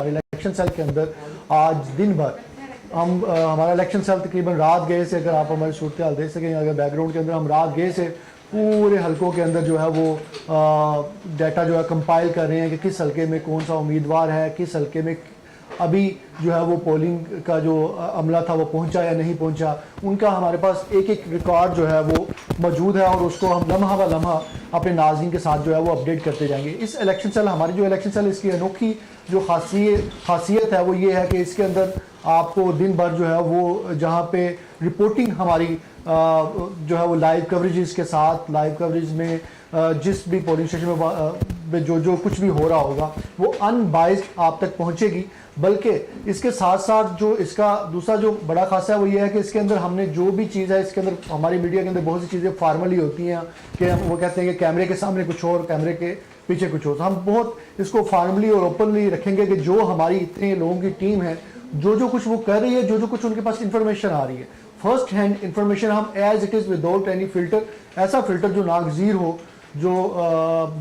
Election cell के अंदर आज दिन भर हम हमारा इलेक्शन सेल तकरीबन रात गए से, अगर आप हमारी सूरत हाल देख सकें, अगर बैकग्राउंड के अंदर हम रात गए से पूरे हलकों के अंदर जो है वो डाटा जो है कंपाइल कर रहे हैं कि किस हलके में कौन सा उम्मीदवार है, किस हलके में अभी जो है वो पोलिंग का जो अमला था वो पहुंचा या नहीं पहुंचा। उनका हमारे पास एक एक रिकॉर्ड जो है वो मौजूद है और उसको हम लम्हा व लम्हा अपने नाज़रीन के साथ जो है वो अपडेट करते जाएंगे। इस इलेक्शन सेल, हमारी जो इलेक्शन सेल, इसकी अनोखी जो खासियत है वो ये है कि इसके अंदर आपको दिन भर जो है वो जहाँ पे रिपोर्टिंग हमारी जो है वो लाइव कवरेज के साथ, लाइव कवरेज में जिस भी पोलिंग स्टेशन में जो कुछ भी हो रहा होगा वो अनबाइस्ड आप तक पहुँचेगी। बल्कि इसके साथ साथ जो इसका दूसरा जो बड़ा खासा है वो ये है कि इसके अंदर हमने जो भी चीज़ है, इसके अंदर हमारी मीडिया के अंदर बहुत सी चीज़ें फार्मली होती हैं कि वो कहते हैं कि कैमरे के सामने कुछ और, कैमरे के पीछे कुछ और। तो हम बहुत इसको फार्मली और ओपनली रखेंगे कि जो हमारी इतने लोगों की टीम है, जो कुछ वो कर रही है, जो कुछ उनके पास इंफॉर्मेशन आ रही है, फर्स्ट हैंड इंफॉर्मेशन हम as it is without any filter, ऐसा फिल्टर जो नागजीर हो, जो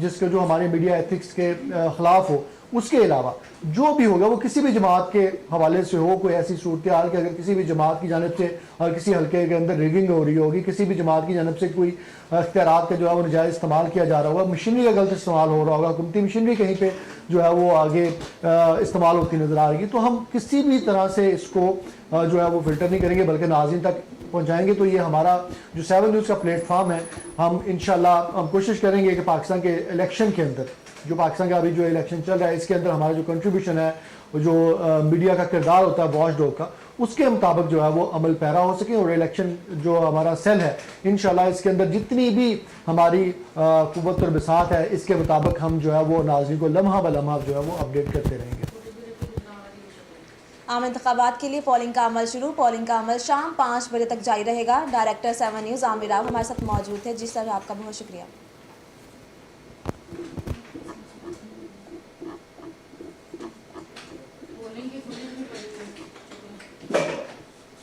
जिसके जो हमारे मीडिया एथिक्स के खिलाफ हो, उसके अलावा जो भी होगा वो किसी भी जमात के हवाले से हो, कोई ऐसी सूरत हाल कि अगर किसी भी जमात की जानब से और किसी हल्के के अंदर रिगिंग हो रही होगी, किसी भी जमात की जानब से कोई अख्तियारात का जो है वो नजायज़ इस्तेमाल किया जा रहा होगा, मशीनरी का गलत इस्तेमाल हो रहा होगा, हुकूमती मशीनरी कहीं पे जो है वो आगे इस्तेमाल होती नज़र आ रही है, तो हम किसी भी तरह से इसको जो है वो फिल्टर नहीं करेंगे बल्कि नाज़रीन तक पहुँचाएंगे। तो ये हमारा जो 7 न्यूज़ का प्लेटफॉर्म है, हम इंशाल्लाह हम कोशिश करेंगे कि पाकिस्तान के इलेक्शन के अंदर, जो पाकिस्तान का अभी जो इलेक्शन चल रहा है, इसके अंदर हमारा जो कंट्रीब्यूशन है, जो मीडिया का किरदार होता है वॉच डॉग का, उसके मुताबिक जो है वो अमल पैरा हो सके। और इलेक्शन जो हमारा सेल है, इंशाल्लाह इसके अंदर जितनी भी हमारी कुव्वत और बिसात है, इसके मुताबिक हम जो है वो नाज़रीन को लम्हा ब लम्हा जो है वो अपडेट करते रहेंगे। आम इंतखाबात के लिए पोलिंग का अमल शुरू। पोलिंग का अमल शाम 5 बजे तक जारी रहेगा। डायरेक्टर 7 न्यूज़ आमिर राव हमारे साथ मौजूद थे। जी सर, आपका बहुत शुक्रिया।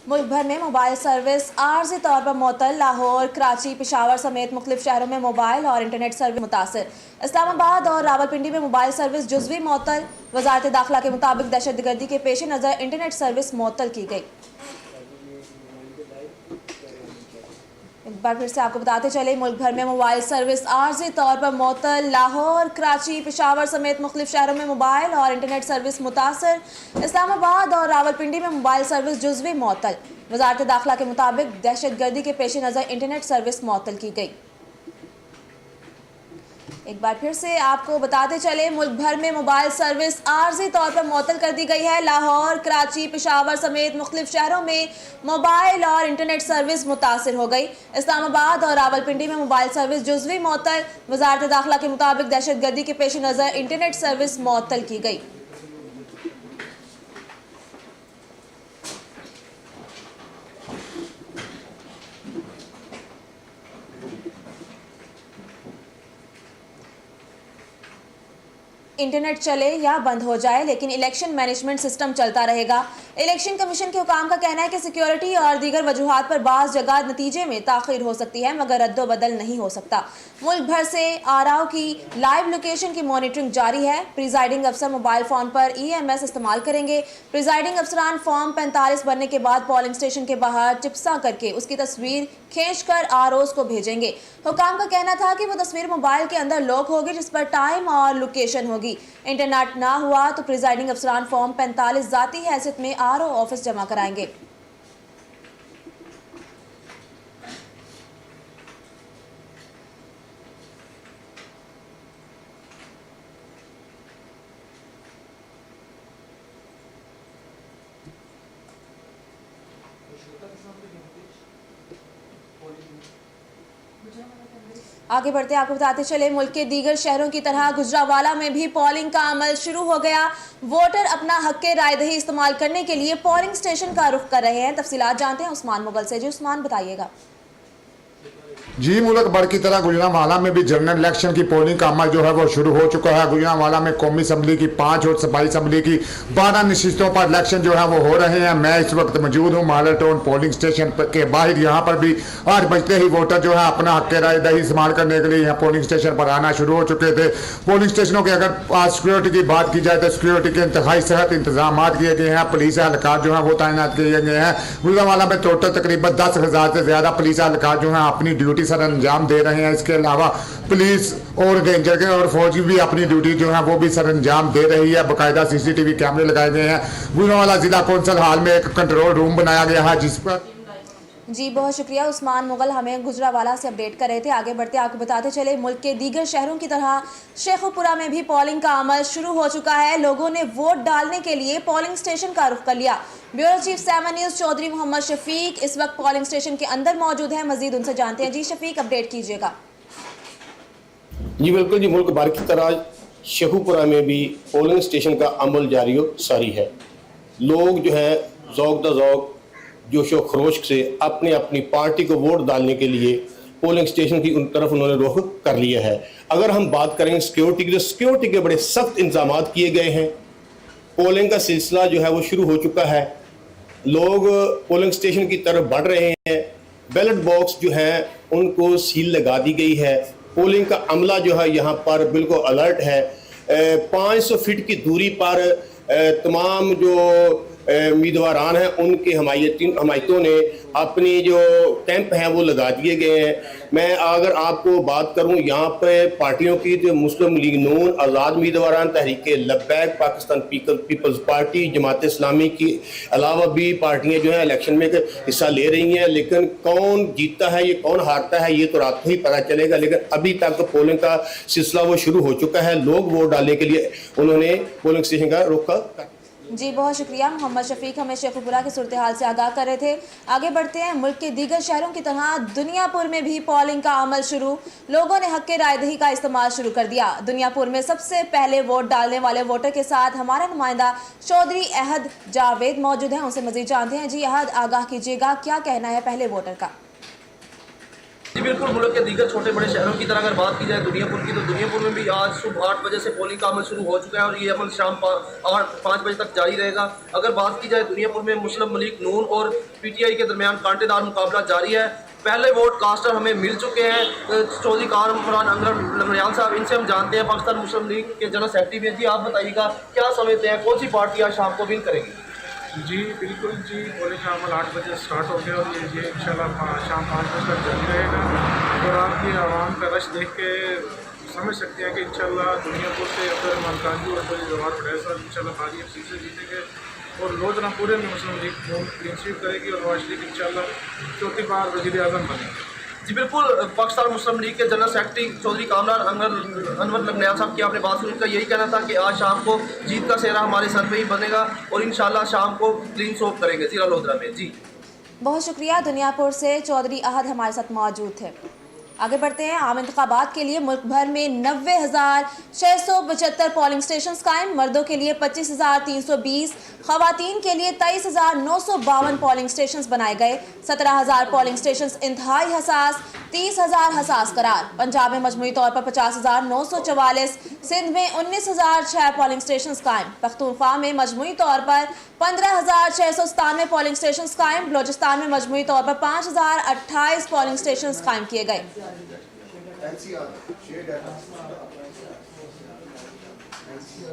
मुल्क भर में मोबाइल सर्विस आर्जी तौर पर मुअत्तल। लाहौर, कराची, पेशावर समेत मुख्तलिफ शहरों में मोबाइल और इंटरनेट सर्विस मुतासर। इस्लामाबाद और रावलपिंडी में मोबाइल सर्विस जुज़वी मुअत्तल। वज़ारत दाखिला के मुताबिक दहशतगर्दी के पेश नज़र इंटरनेट सर्विस मुअत्तल की गई। एक बार फिर से आपको बताते चले, मुल्क भर में मोबाइल सर्विस आर्जी तौर पर मुअत्तल। लाहौर, कराची, पेशावर समेत मुख्तलिफ शहरों में मोबाइल और इंटरनेट सर्विस मुतासर। इस्लामाबाद और रावलपिंडी में मोबाइल सर्विस जुज़वी मुअत्तल। वज़ारत दाखिला के मुताबिक दहशतगर्दी के पेश नज़र इंटरनेट सर्विस मुअत्तल की गई। एक बार फिर से आपको बताते चले, मुल्क भर में मोबाइल सर्विस आर्जी तौर पर मुअत्तल कर दी गई है। लाहौर, कराची, पेशावर समेत मुख्तलिफ शहरों में मोबाइल और इंटरनेट सर्विस मुतासर हो गई। इस्लामाबाद और रावलपिंडी में मोबाइल सर्विस जुज़वी मुअत्तल। वज़ारत दाखिला के मुताबिक दहशतगर्दी के पेश नज़र इंटरनेट सर्विस मुअत्तल की गई। इंटरनेट चले या बंद हो जाए, लेकिन इलेक्शन मैनेजमेंट सिस्टम चलता रहेगा। इलेक्शन कमीशन के हुकाम का कहना है कि सिक्योरिटी और दीगर वजूहात पर बाज़ जगह नतीजे में ताख़ीर हो सकती है, मगर रद्दोबदल नहीं हो सकता। मुल्क भर से आराव की लाइव लोकेशन की मॉनिटरिंग जारी है। प्रिजाइडिंग अफसर मोबाइल फ़ोन पर EMS इस्तेमाल करेंगे। प्रिजाइडिंग अफसरान फॉर्म 45 भरने के बाद पोलिंग स्टेशन के बाहर टिप्सा करके उसकी तस्वीर खींचकर ROs को भेजेंगे। हुकाम का कहना था कि वो तस्वीर मोबाइल के अंदर लॉक होगी, जिस पर टाइम और लोकेशन होगी। इंटरनेट ना हुआ तो प्रिजाइडिंग अफसरान फॉर्म 45 ज़ाती हैसियत में RO ऑफिस जमा कराएंगे। आगे बढ़ते आपको बताते चले, मुल्क के दीगर शहरों की तरह गुजरावाला में भी पोलिंग का अमल शुरू हो गया। वोटर अपना हक के रायदही इस्तेमाल करने के लिए पोलिंग स्टेशन का रुख कर रहे हैं। तफसीलात जानते हैं उस्मान मुगल से। जी उस्मान, बताइएगा। जी, मुल्क भर की तरह गुजरांवाला में भी जनरल इलेक्शन की पोलिंग का अमल जो है वो शुरू हो चुका है। गुजरांवाला में कौमी असम्बली की 5 और सूबाई असम्बली की 12 नशिस्तों पर इलेक्शन जो है वो हो रहे हैं। मैं इस वक्त मौजूद हूँ मॉडल टाउन पोलिंग स्टेशन के बाहर। यहाँ पर भी 8 बजते ही वोटर जो है अपना हक राय दही इस्तेमाल करने के लिए यहाँ पोलिंग स्टेशन पर आना शुरू हो चुके थे। पोलिंग स्टेशनों के अगर सिक्योरिटी की बात की जाए तो सिक्योरिटी के इंतहाई सख्त इंतजाम किए गए हैं। पुलिस एहलकार जो है वो तैनात किए गए हैं। गुजरांवाला में टोटल तकरीबन 10,000 से ज्यादा पुलिस एहलकार जो है अपनी ड्यूटी सर अंजाम दे रहे हैं। इसके अलावा पुलिस और रेंजर के और फौजी भी अपनी ड्यूटी जो है वो भी सर अंजाम दे रही है। बाकायदा CCTV कैमरे लगाए गए हैं। गुजरांवाला जिला कौंसिल हॉल में एक कंट्रोल रूम बनाया गया है जिस पर जी बहुत शुक्रिया उस्मान मुगल हमें गुजरांवाला से अपडेट कर रहे थे। आगे बढ़ते आपको बताते चले मुल्क के दीगर शहरों की तरह शेखुपुरा में भी पोलिंग का अमल शुरू हो चुका है। लोगों ने वोट डालने के लिए पोलिंग स्टेशन का रुख कर लिया। Bureau chief 7 news Chaudhary Mohammad Shafiq इस वक्त पोलिंग स्टेशन के अंदर मौजूद है। मजीद उनसे जानते हैं। जी शफीक अपडेट कीजिएगा। जी बिल्कुल जी, मुल्क भर की तरह शेखुपुरा में भी पोलिंग स्टेशन का अमल जारी सारी है। लोग जो है ज़ौक़ द ज़ौक़ जोशो खरोश से अपने अपनी पार्टी को वोट डालने के लिए पोलिंग स्टेशन की तरफ उन्होंने रुख कर लिया है। अगर हम बात करें सिक्योरिटी की, तो सिक्योरिटी के बड़े सख्त इंतजाम किए गए हैं। पोलिंग का सिलसिला जो है वो शुरू हो चुका है। लोग पोलिंग स्टेशन की तरफ बढ़ रहे हैं। बैलेट बॉक्स जो है उनको सील लगा दी गई है। पोलिंग का अमला जो है यहाँ पर बिल्कुल अलर्ट है। 500 फीट की दूरी पर तमाम जो उम्मीदवारान हैं उनके हमायतों ने अपनी जो कैंप हैं वो लगा दिए गए हैं। मैं अगर आपको बात करूं यहाँ पे पार्टियों की, तो मुस्लिम लीग नून, आज़ाद उम्मीदवारान, तहरीक लब्बैक, पाकिस्तान पीपल्स पार्टी, जमात इस्लामी के अलावा भी पार्टियां जो है इलेक्शन में हिस्सा ले रही हैं। लेकिन कौन जीतता है, ये कौन हारता है, ये तो रात को ही पता चलेगा। लेकिन अभी तक पोलिंग का सिलसिला वो शुरू हो चुका है। लोग वोट डालने के लिए उन्होंने पोलिंग स्टेशन का रुख कर। जी बहुत शुक्रिया मोहम्मद शफीक हमें शेखुपुरा की सूरत हाल से आगाह कर रहे थे। आगे बढ़ते हैं। मुल्क के दीगर शहरों की तरह दुनियापुर में भी पोलिंग का अमल शुरू। लोगों ने हक राय दही का इस्तेमाल शुरू कर दिया। दुनियापुर में सबसे पहले वोट डालने वाले वोटर के साथ हमारा नुमाइंदा चौधरी अहद जावेद मौजूद हैं। उनसे मजीद जानते हैं। जी अहद आगाह कीजिएगा, क्या कहना है पहले वोटर का? जी बिल्कुल, मुल्क के दीगर छोटे बड़े शहरों की तरह अगर बात की जाए दुनियापुर की, तो दुनियापुर में भी आज सुबह 8 बजे से पोलिंग का अमल शुरू हो चुका है और ये अमल शाम 5 बजे तक जारी रहेगा। अगर बात की जाए दुनियापुर में मुस्लिम लीग नून और PTI के दरमियान कांटेदार मुकाबला जारी है। पहले वोट कास्टर हमें मिल चुके हैं। चौधरी कामरान अंगर साहब, इनसे हम जानते हैं, पाकिस्तान मुस्लिम लीग के जनरल सेक्रेटरी भी। जी आप बताइएगा, क्या समझते हैं कौन सी पार्टी आज शाम को विन करेगी? जी बिल्कुल जी, पोलिंग का अमल 8 बजे स्टार्ट हो गया और ये इंशाल्लाह शाम 5 बजे तक जारी रहेगा। और आपकी आवाम का रश देख के समझ सकते हैं कि इंशाल्लाह दुनियापुर से अब्दुल मलकानी और जवाहर पटेल साहब इंशाल्लाह भारी सीट से जीतेंगे और रोज़नापुरे में मुस्लिम लीग क्लीन स्वीप करेगी और नवाज शरीफ इंशाल्लाह चौथी बार वज़ीर आज़म बनेंगे। जी बिल्कुल, पाकिस्तान मुस्लिम लीग के जनरल सेक्रेटरी चौधरी कामरान अनवर लखनयाल साहब की आपने बात सुनी, उनका यही कहना था कि आज शाम को जीत का सेहरा हमारे सर पे ही बनेगा और इंशाल्लाह शाम को क्लीन स्वीप करेंगे ज़िला लोधरा में। जी बहुत शुक्रिया। दुनियापुर से चौधरी अहद हमारे साथ मौजूद थे। आगे बढ़ते हैं। आम इंतखाबात के लिए मुल्क भर में 90,675 पोलिंग स्टेशन कायम। मर्दों के लिए 25,320, खवातीन के लिए 23,952 पोलिंग स्टेशन बनाए गए। 17,000 पोलिंग स्टेशन इंतहाई हसास, 30,000 हसास करार। पंजाब में मजमूई तौर पर 50,944, सिंध में 19,006 पोलिंग स्टेशन कायम। पख्तूनख्वा में मजमूई तौर पर 15,697 पोलिंग स्टेशन कायम। बलोचिस्तान में मजमूई तौर पर 5,028 पोलिंग स्टेशन कायम किए गए।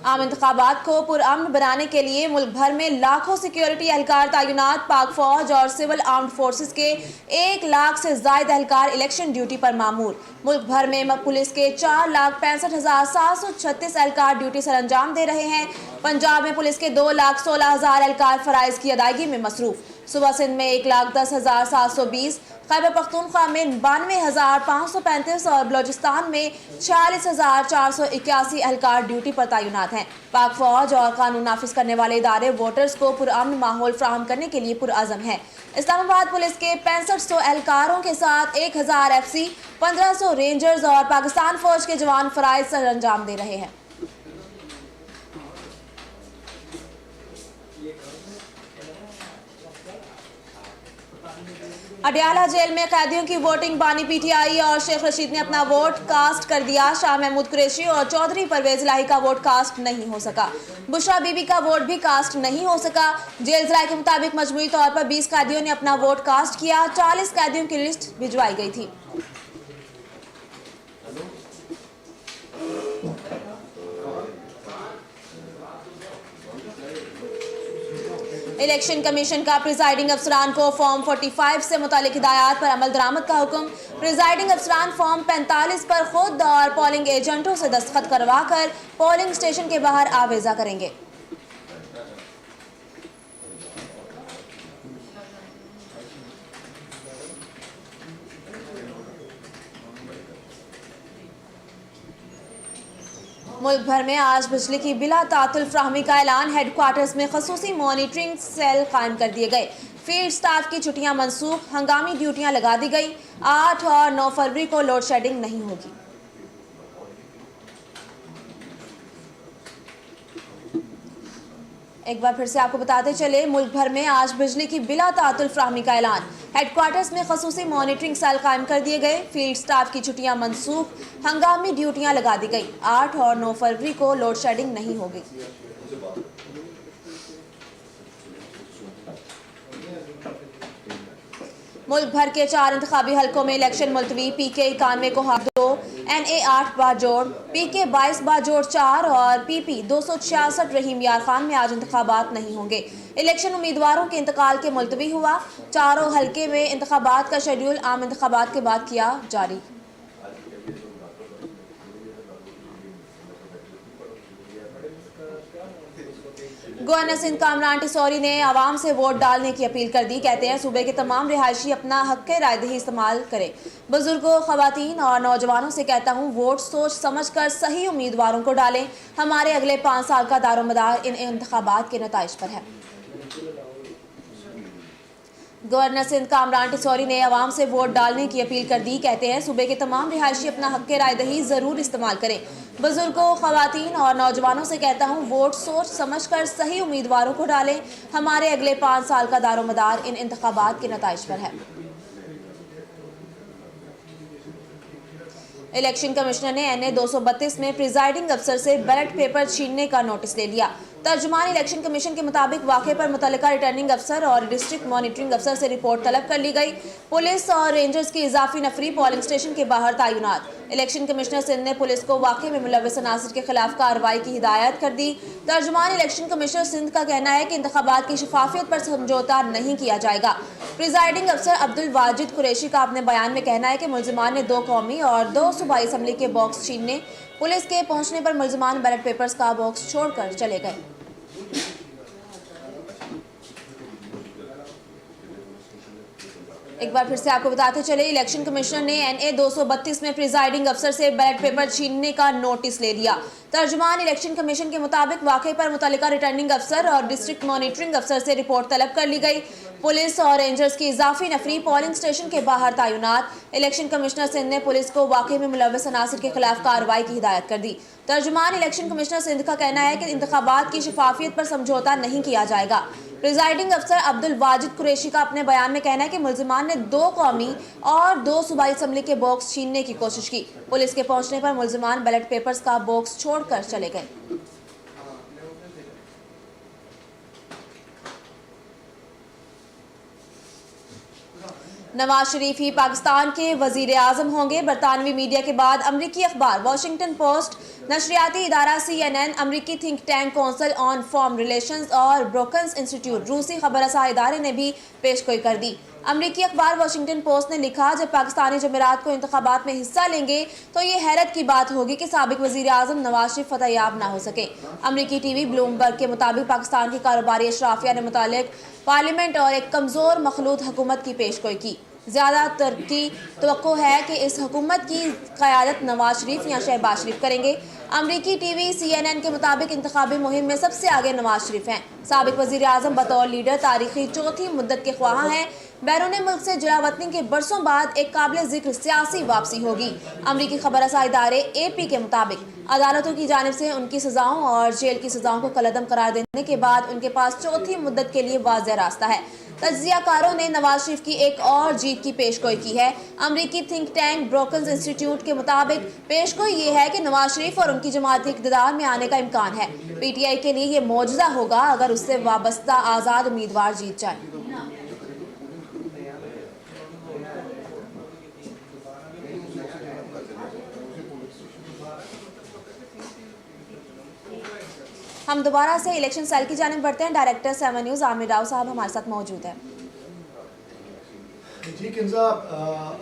आम इंतखाबात को पुरअमन बनाने के लिए मुल्क भर में लाखों सिक्योरिटी एहलकार तैनात। पाक फौज और सिविल आर्म्ड फोर्सेस के 1 लाख से ज्यादा एहलकार इलेक्शन ड्यूटी पर मामूर। मुल्क भर में पुलिस के 4,65,736 एहलकार ड्यूटी सर अंजाम दे रहे हैं। पंजाब में पुलिस के 2,16,000 एहलकार फराइज की अदायगी में मसरूफ। सुबह सिंध में 1,10,720, खैबर पख्तूनख्वा में 92,535 और बलोचिस्तान में 46,481 एहलकार ड्यूटी पर तैनात हैं। पाक फौज और कानून नाफिज करने वाले इदारे वोटर्स को पुरअमन माहौल फ्राहम करने के लिए पुरअज़म हैं। इस्लामाबाद पुलिस के 6500 एहलकारों के साथ 1,000 FC, 1500 रेंजर्स और पाकिस्तान फौज के जवान फराइज सर अंजाम दे रहे हैं। अडयाला जेल में कैदियों की वोटिंग बानी पीटीआई और शेख रशीद ने अपना वोट कास्ट कर दिया। शाह महमूद कुरैशी और चौधरी परवेज इलाही का वोट कास्ट नहीं हो सका। बुशरा बीबी का वोट भी कास्ट नहीं हो सका। जेल जराये के मुताबिक मजमूई तौर पर 20 कैदियों ने अपना वोट कास्ट किया। 40 कैदियों की लिस्ट भिजवाई गई थी। इलेक्शन कमीशन का प्रिजाइडिंग अफसरान को फॉर्म 45 से मुतालिक हिदायत पर अमल दरामद का हुक्म। प्रिजाइडिंग अफसरान फॉर्म 45 पर खुद और पोलिंग एजेंटों से दस्तखत करवा कर पोलिंग स्टेशन के बाहर आवेजा करेंगे। मुल्क भर में आज बिजली की बिला तातुल फ्राहमी का ऐलान। हेडक्वार्टर्स में खसूसी मॉनिटरिंग सेल कायम कर दिए गए। फील्ड स्टाफ की छुट्टियां मनसूख, हंगामी ड्यूटियां लगा दी गई। 8 और 9 फरवरी को लोड शेडिंग नहीं होगी। एक बार फिर से आपको बताते चले, मुल्क भर में आज बिजली की बिला तातुल फ्राहमी का ऐलान। हेडक्वार्टर्स में खसूसी मॉनिटरिंग सेल कायम कर दिए गए। फील्ड स्टाफ की छुट्टियां मनसूख, हंगामी ड्यूटियां लगा दी गई। 8 और 9 फरवरी को लोड शेडिंग नहीं होगी। मुल्क भर के 4 इंतखाबी हलकों में इलेक्शन मुलतवी। पीके 91 को हाथ 2, NA 8 बाजोड़, PK 22 बाजोड़ 4 और PP 266 रहीम यार खान में आज इंतखाबात नहीं होंगे। इलेक्शन उम्मीदवारों के इंतकाल के मुलतवी हुआ। चारों हलके में इंतखाबात का शेड्यूल आम इंतखाबात के बाद किया जारी। गवर्नर सिंध कामरान टिसौरी ने आवाम से वोट डालने की अपील कर दी। कहते हैं सूबे के तमाम रिहायशी अपना हक रायदही इस्तेमाल करें। बुजुर्गों, खवातीन और नौजवानों से कहता हूँ, वोट सोच समझ कर सही उम्मीदवारों को डालें। हमारे अगले 5 साल का दारोमदार इन इंतखाबात के नताइज पर है। गवर्नर सिंध कामरान टिसौरी ने आवाम से वोट डालने की अपील कर दी। कहते हैं सूबे के तमाम रिहायशी अपना हक रायदही ज़रूर इस्तेमाल करें। बुजुर्गों, खवातीन और नौजवानों से कहता हूँ, वोट सोच समझ कर सही उम्मीदवारों को डालें। हमारे अगले 5 साल का दारोमदार इन इंतखाबात के नताइज पर है। इलेक्शन कमिश्नर ने NA 232 में प्रिजाइडिंग अफसर से बैलेट पेपर छीनने का नोटिस ले लिया। तर्जुमान इलेक्शन कमीशन के मुताबिक वाक़े पर मुतल्लिका रिटर्निंग अफसर और डिस्ट्रिक्ट मॉनिटरिंग अफसर से रिपोर्ट तलब कर ली गई। पुलिस और रेंजर्स की इजाफी नफरी पोलिंग स्टेशन के बाहर तैनात। इलेक्शन कमिश्नर सिंध ने पुलिस को वाक़े में मुलव्वस अनासर के खिलाफ कार्रवाई की हिदायत कर दी। तर्जुमान इलेक्शन कमिश्नर सिंध का कहना है कि इंतखाबात की शफाफियत पर समझौता नहीं किया जाएगा। प्रिजाइडिंग अफसर अब्दुल वाजिद कुरैशी का अपने बयान में कहना है कि मुलजिमान ने 2 कौमी और 2 सूबाई असम्बली के बॉक्स छीनने, पुलिस के पहुंचने पर मुलजिमान बैलेट पेपर्स का बॉक्स छोड़कर चले गए। एक बार फिर से आपको बताते चले, इलेक्शन कमिश्नर ने NA 232 में प्रिजाइडिंग अफसर से बैलेट पेपर छीनने का नोटिस ले लिया। तर्जुमान इलेक्शन कमीशन के मुताबिक वाक़े पर मुतल्लिका रिटर्निंग अफसर और डिस्ट्रिक्ट मॉनिटरिंग अफसर से रिपोर्ट तलब कर ली गई। पुलिस और रेंजर्स की इजाफी नफरी पोलिंग स्टेशन के बाहर तैनात। इलेक्शन कमिश्नर सिंध ने पुलिस को वाक़े में मुलव्वस अनासर के खिलाफ कार्रवाई की हिदायत कर दी। तर्जुमान इलेक्शन कमिश्नर सिंध का कहना है कि इंतखाबात की शफाफियत पर समझौता नहीं किया जाएगा। प्रिजाइडिंग अफसर अब्दुल वाजिद कुरैशी का अपने बयान में कहना है कि मुलजिमान ने 2 कौमी और 2 सूबाई असम्बली के बॉक्स छीनने की कोशिश की। पुलिस के पहुंचने पर मुलजिमान बैलेट पेपर्स का बॉक्स छोड़कर चले गए। नवाज शरीफ ही पाकिस्तान के वजीर आजम होंगे। बरतानवी मीडिया के बाद अमरीकी अखबार वाशिंगटन पोस्ट, नशरियाती इदारा CNN, अमरीकी think tank council on foreign relations और ब्रोकन्स इंस्टीट्यूट, रूसी खबरसां इदारे ने भी पेशगोई कर दी। अमरीकी अखबार वाशिंगटन पोस्ट ने लिखा, जब पाकिस्तानी जमेरात को इंतखाबात में हिस्सा लेंगे तो ये हैरत की बात होगी कि साबिक वजीर आजम नवाज शरीफ फतहयाब ना हो सके। अमरीकी TV ब्लूमबर्ग के मुताबिक पाकिस्तान की कारोबारी अशराफिया ने मुतालिक पार्लियामेंट और एक कमज़ोर मखलूत हुकूमत की पेशगोई की। ज़्यादातर की तवक्को है कि इस हुकूमत की क़यादत नवाज शरीफ या शहबाज शरीफ करेंगे। अमरीकी TV CNN के मुताबिक इंतखाबी मुहिम में सबसे आगे नवाज शरीफ हैं। साबिक वज़ीर आज़म बतौर लीडर तारीखी 4थी मुद्दत के ख्वाह हैं। बैरून मुल्क से जलावतनी के बरसों बाद एक काबिल जिक्र सियासी वापसी होगी। अमरीकी खबरसां इदारे AP के मुताबिक अदालतों की जानिब से उनकी सजाओं और जेल की सजाओं को कलअदम करार देने के बाद उनके पास चौथी मुद्दत के लिए वाज़ेह रास्ता है। तज्जियाकारों ने नवाज शरीफ की एक और जीत की पेशगोई की है। अमरीकी थिंक टैंक ब्रोकन्स इंस्टीट्यूट के मुताबिक पेशगोई ये है कि नवाज शरीफ और उनकी जमात इक़्तिदार में आने का इम्कान है। PTI के लिए ये मौजज़ा होगा अगर उससे वाबस्ता आज़ाद उम्मीदवार जीत जाए। हम दोबारा से इलेक्शन सेल की जानिब बढ़ते हैं। डायरेक्टर 7 न्यूज़ आमिर राव साहब हमारे साथ मौजूद है। जी किंजा,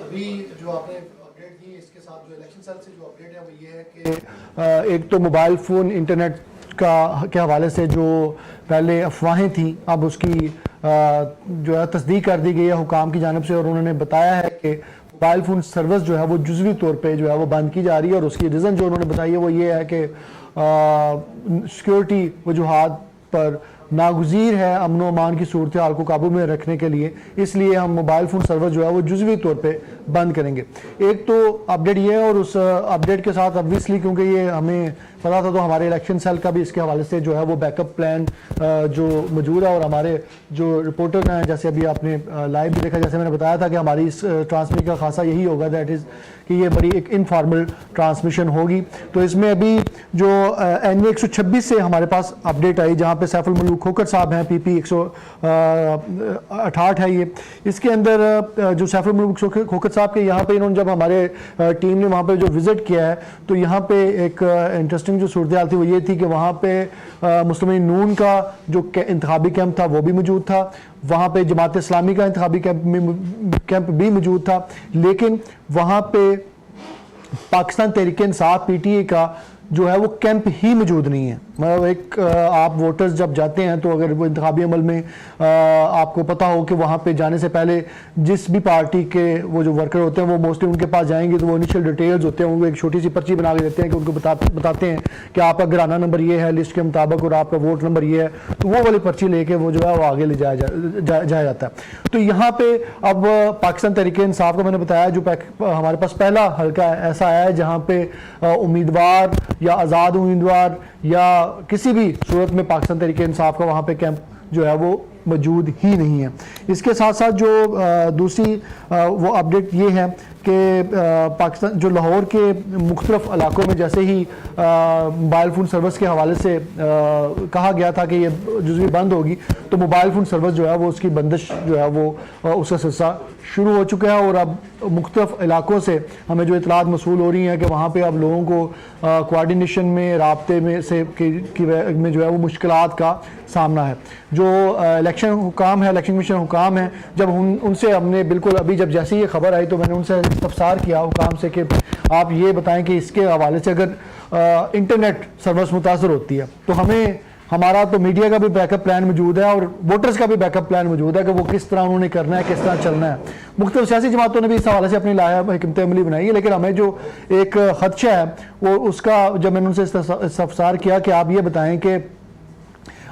अभी जो आपने अपडेट दी, इसके साथ जो इलेक्शन सेल से जो अपडेट है वो ये है कि एक तो मोबाइल फ़ोन इंटरनेट के हवाले से जो पहले अफवाहें थी, अब उसकी जो है तस्दीक कर दी गई है हुकाम की जानिब से, और उन्होंने बताया है कि मोबाइल फ़ोन सर्विस जो है वो जुज़वी तौर पे जो है वो बंद की जा रही है। और उसकी रीज़न जो उन्होंने बताई है वो ये है कि सिक्योरिटी वजूहात पर नागुज़ीर है अमन अमान की सूरत हाल को काबू में रखने के लिए, इसलिए हम मोबाइल फ़ोन सर्विस जो है वो जुज़वी तौर पे बंद करेंगे। एक तो अपडेट ये है, और उस अपडेट के साथ ऑब्वियसली क्योंकि ये हमें पता था तो हमारे इलेक्शन सेल का भी इसके हवाले से जो है वो बैकअप प्लान जो मौजूद है। और हमारे जो रिपोर्टर हैं, जैसे अभी आपने लाइव भी देखा, जैसे मैंने बताया था कि हमारी इस ट्रांसमिशन का खासा यही होगा, दैट इज़ कि ये बड़ी एक इनफॉर्मल ट्रांसमिशन होगी। तो इसमें अभी जो NA 126 से हमारे पास अपडेट आई, जहाँ पे सैफुल मलूक खोखर साहब हैं, PP 168 है ये। इसके अंदर जो सैफुल मलूक खोखर साहब के यहाँ पे इन्होंने जब हमारे टीम ने वहाँ पे जो विज़िट किया है, तो यहाँ पे एक इंटरेस्टिंग जो सूरत हाल थी वो ये थी कि वहाँ पे मुस्लिम नून का जो इंतखाबी कैंप था वो भी मौजूद था, वहाँ पे जमात इस्लामी का इंतखाबी कैंप भी मौजूद था, लेकिन वहाँ पे पाकिस्तान तहरीक इंसाफ PTA का जो है वो कैंप ही मौजूद नहीं है। मतलब एक आप वोटर्स जब जाते हैं तो अगर वो इंतखाबी अमल में आपको पता हो कि वहाँ पे जाने से पहले जिस भी पार्टी के वो जो वर्कर होते हैं वो मोस्टली उनके पास जाएंगे तो वो इनिशियल डिटेल्स होते हैं, उनको एक छोटी सी पर्ची बना के देते हैं कि उनको बताते हैं कि आपका घराना नंबर ये है लिस्ट के मुताबिक और आपका वोट नंबर ये है, तो वो वाली पर्ची लेके वो जो है वो आगे ले जाया जाता है। तो यहाँ पे अब पाकिस्तान तहरीक इंसाफ का मैंने बताया जो हमारे पास पहला हल्का ऐसा है जहाँ पे उम्मीदवार या आज़ाद उम्मीदवार या किसी भी सूरत में पाकिस्तान तहरीक इंसाफ का वहाँ पे कैंप जो है वो मौजूद ही नहीं है। इसके साथ साथ जो दूसरी वो अपडेट ये है कि पाकिस्तान जो लाहौर के मुख्तलिफ इलाकों में जैसे ही मोबाइल फ़ोन सर्विस के हवाले से कहा गया था कि ये जुज़वी बंद होगी, तो मोबाइल फ़ोन सर्विस जो है वो उसकी बंदिश जो है वो उसका सिलसिला शुरू हो चुका है। और अब मुख्तलिफ इलाकों से हमें जो इतलात मसूल हो रही हैं कि वहाँ पे अब लोगों को कोऑर्डिनेशन में राब्ते में से में जो है वो मुश्किलात का सामना है। जो इलेक्शन हुकाम है, इलेक्शन कमीशन हुकाम है, जब उनसे हमने बिल्कुल अभी जब जैसे ये खबर आई तो मैंने उनसे इस्तफसार किया हुकाम से कि आप ये बताएं कि इसके हवाले से अगर इंटरनेट सर्विस मुतासर होती है तो हमारा तो मीडिया का भी बैकअप प्लान मौजूद है और वोटर्स का भी बैकअप प्लान मौजूद है कि वो किस तरह उन्होंने करना है, किस तरह चलना है। मुख्तलिफ सियासी जमातों ने भी इस हवाले से अपनी हिकमत अमली बनाई है, लेकिन हमें जो एक खदशा है वो उसका जब मैंने उनसे इस्तफसार किया कि आप ये बताएं कि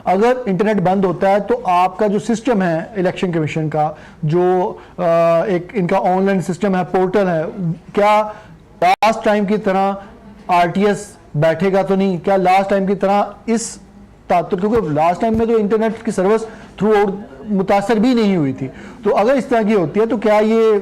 अगर इंटरनेट बंद होता है तो आपका जो सिस्टम है इलेक्शन कमीशन का, जो एक इनका ऑनलाइन सिस्टम है, पोर्टल है, क्या लास्ट टाइम की तरह RTS बैठेगा तो नहीं? क्या लास्ट टाइम की तरह इस क्योंकि लास्ट टाइम में तो इंटरनेट की सर्विस थ्रू आउट मुतासर भी नहीं हुई थी, तो अगर इस तरह की होती है तो क्या ये